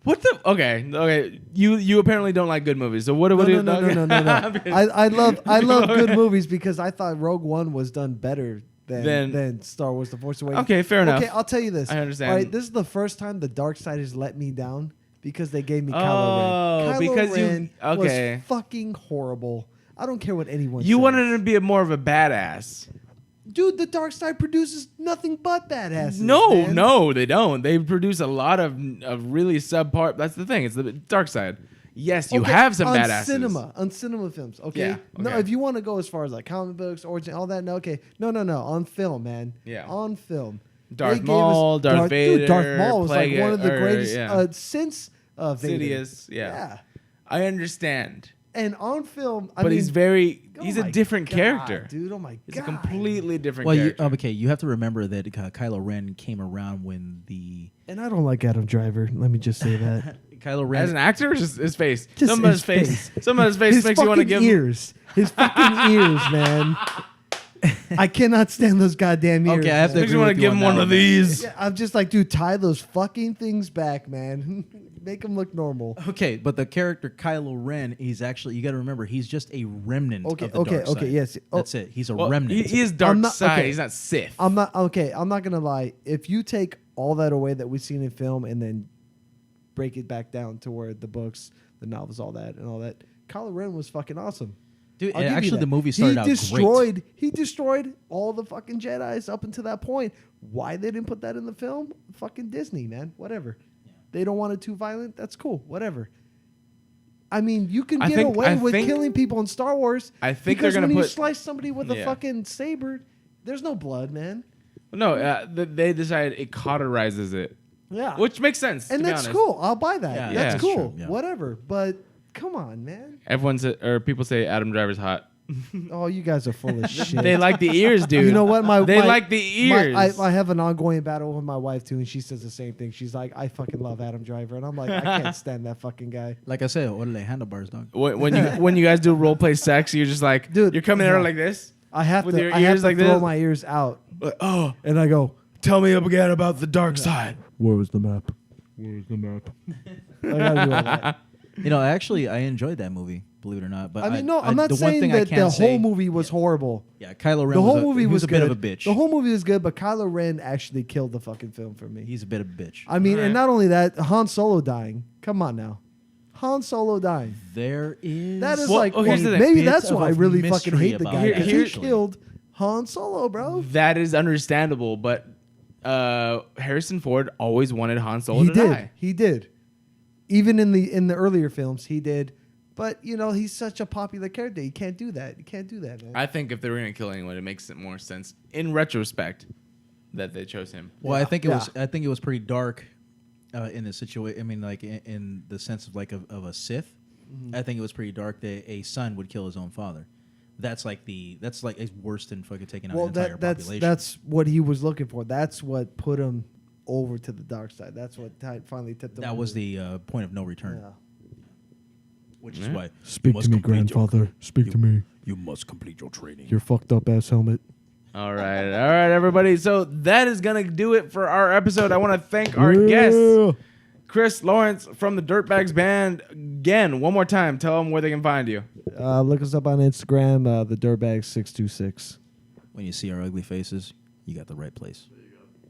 What the? Okay. You apparently don't like good movies. So what? No. I love good movies because I thought Rogue One was done better than Star Wars: The Force Awakens. Okay, fair enough. Okay, I'll tell you this. I understand. All right, this is the first time the dark side has let me down because they gave me Kylo Ren. Kylo because Ren okay. was fucking horrible. I don't care what anyone You says. wanted him to be more of a badass. Dude, the dark side produces nothing but badasses. No, man. no, they don't. They produce a lot of really subpar. That's the thing. It's the dark side. Yes, you have some badasses. On cinema films, okay? Yeah, No, okay. if you want to go as far as like comic books, origin, all that, no, okay. No. On film, man. Yeah. On film. Darth They gave Maul, us Darth Vader, Dude, Darth Maul was like Plague- one of the or, greatest yeah. since Vader. Sidious, yeah. I understand. And on film, But he's oh a my different God, character. dude. Oh my He's God. a completely different Well, character. you have to remember that Kylo Ren came around when the And I don't like Adam Driver. Let me just say that. Kylo Ren As an actor, or just his face. Just Some of his his face. face. Some of his face His makes you want to fucking give him. ears. His fucking ears, man. I cannot stand those goddamn ears. Okay, I have to man. Makes you agree want to with you give on him that one one, of man. these. Yeah, I'm just like, dude, tie those fucking things back, man. Make them look normal. Okay, but the character Kylo Ren, he's actually, you got to remember, he's just a remnant Okay, of the okay, dark okay, side. yes. Oh, That's it. He's a Well, remnant. he is dark I'm not- side. okay. He's not Sith. I'm not gonna lie. If you take all that away that we've seen in film and then break it back down to where the books, the novels, all that, Kylo Ren was fucking awesome. Dude, I'll and give you actually, that. the movie started out great. He destroyed all the fucking Jedis up until that point. Why they didn't put that in the film? Fucking Disney, man. Whatever. They don't want it too violent. That's cool. Whatever. I mean, you can get away with killing people in Star Wars. I think because they're gonna when you put- slice somebody with a Yeah. fucking saber, there's no blood, man. No, they decided it cauterizes it, Yeah. which makes sense. And to be that's honest. cool. I'll buy that. Yeah, That's yeah. cool. That's true, yeah. Whatever. But come on, man. People say Adam Driver's hot. Oh, you guys are full of shit. They like the ears, dude. You know what? They like the ears. I have an ongoing battle with my wife too, and she says the same thing. She's like, "I fucking love Adam Driver," and I'm like, "I can't stand that fucking guy." Like I said, orale handlebars, dog. when you guys do role play sex, you're just like, Dude, you're coming in yeah. like this. I have With to. your I have ears to like throw this? my ears out, Like, oh, and I go, tell me again about the dark side. "Where is the map? Where is the map?" I gotta do all that. You know, actually, I enjoyed that movie, believe it or not. But I mean, no, I'm not the one saying thing I that can the say- whole movie was horrible. Yeah, Kylo Ren. The whole movie was a good. bit of a bitch. The whole movie was good, but Kylo Ren actually killed the fucking film for me. He's a bit of a bitch. I mean, Alright. and not only that, Han Solo dying. Come on now, Han Solo dying. There is. That is Well, like here's the thing. maybe Bit that's why I of really fucking mystery hate the about guy. it. Because Here- he killed Han Solo, bro. That is understandable, but Harrison Ford always wanted Han Solo He to did. die. He did. Even in the earlier films, he did. But you know, he's such a popular character. You can't do that. You can't do that, man. I think if they were gonna kill anyone, it makes it more sense in retrospect that they chose him. Well, Yeah, I think it yeah. was. I think it was pretty dark in the situation. I mean, like in the sense of like of a Sith. Mm-hmm. I think it was pretty dark that a son would kill his own father. That's like it's worse than fucking taking out Well, an entire that's population. that's what he was looking for. That's what put him over to the dark side. That's what finally tipped him. that over. was the point of no return, Yeah. which is Yeah. why Speak to me, grandfather. Speak to me. You must complete your training. Your fucked up ass helmet. All right, everybody. So that is gonna do it for our episode. I want to thank our guests, Chris Lawrence from the Dirtbags Band. Again, one more time, tell them where they can find you. Look us up on Instagram, the Dirtbag 626. when you see our ugly faces, you got the right place.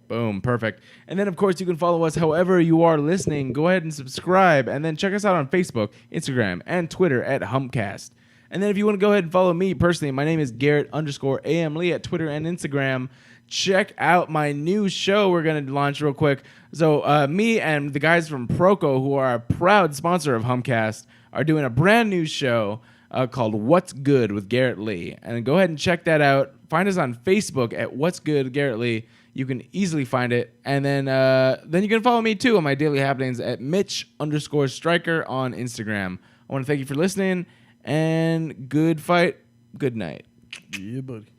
Boom, perfect. And then, of course, you can follow us however you are listening. Go ahead and subscribe, and then check us out on Facebook, Instagram, and Twitter at Humpcast. And then if you want to go ahead and follow me personally, my name is Garrett_AM Lee at Twitter and Instagram. Check out my new show we're going to launch real quick. So me and the guys from Proco, who are a proud sponsor of Humpcast, are doing a brand new show called What's Good with Garrett Lee. And go ahead and check that out. Find us on Facebook at What's Good Garrett Lee. You can easily find it. And then you can follow me too on my daily happenings at Mitch_Striker on Instagram. I want to thank you for listening, and good fight. Good night. Yeah, buddy.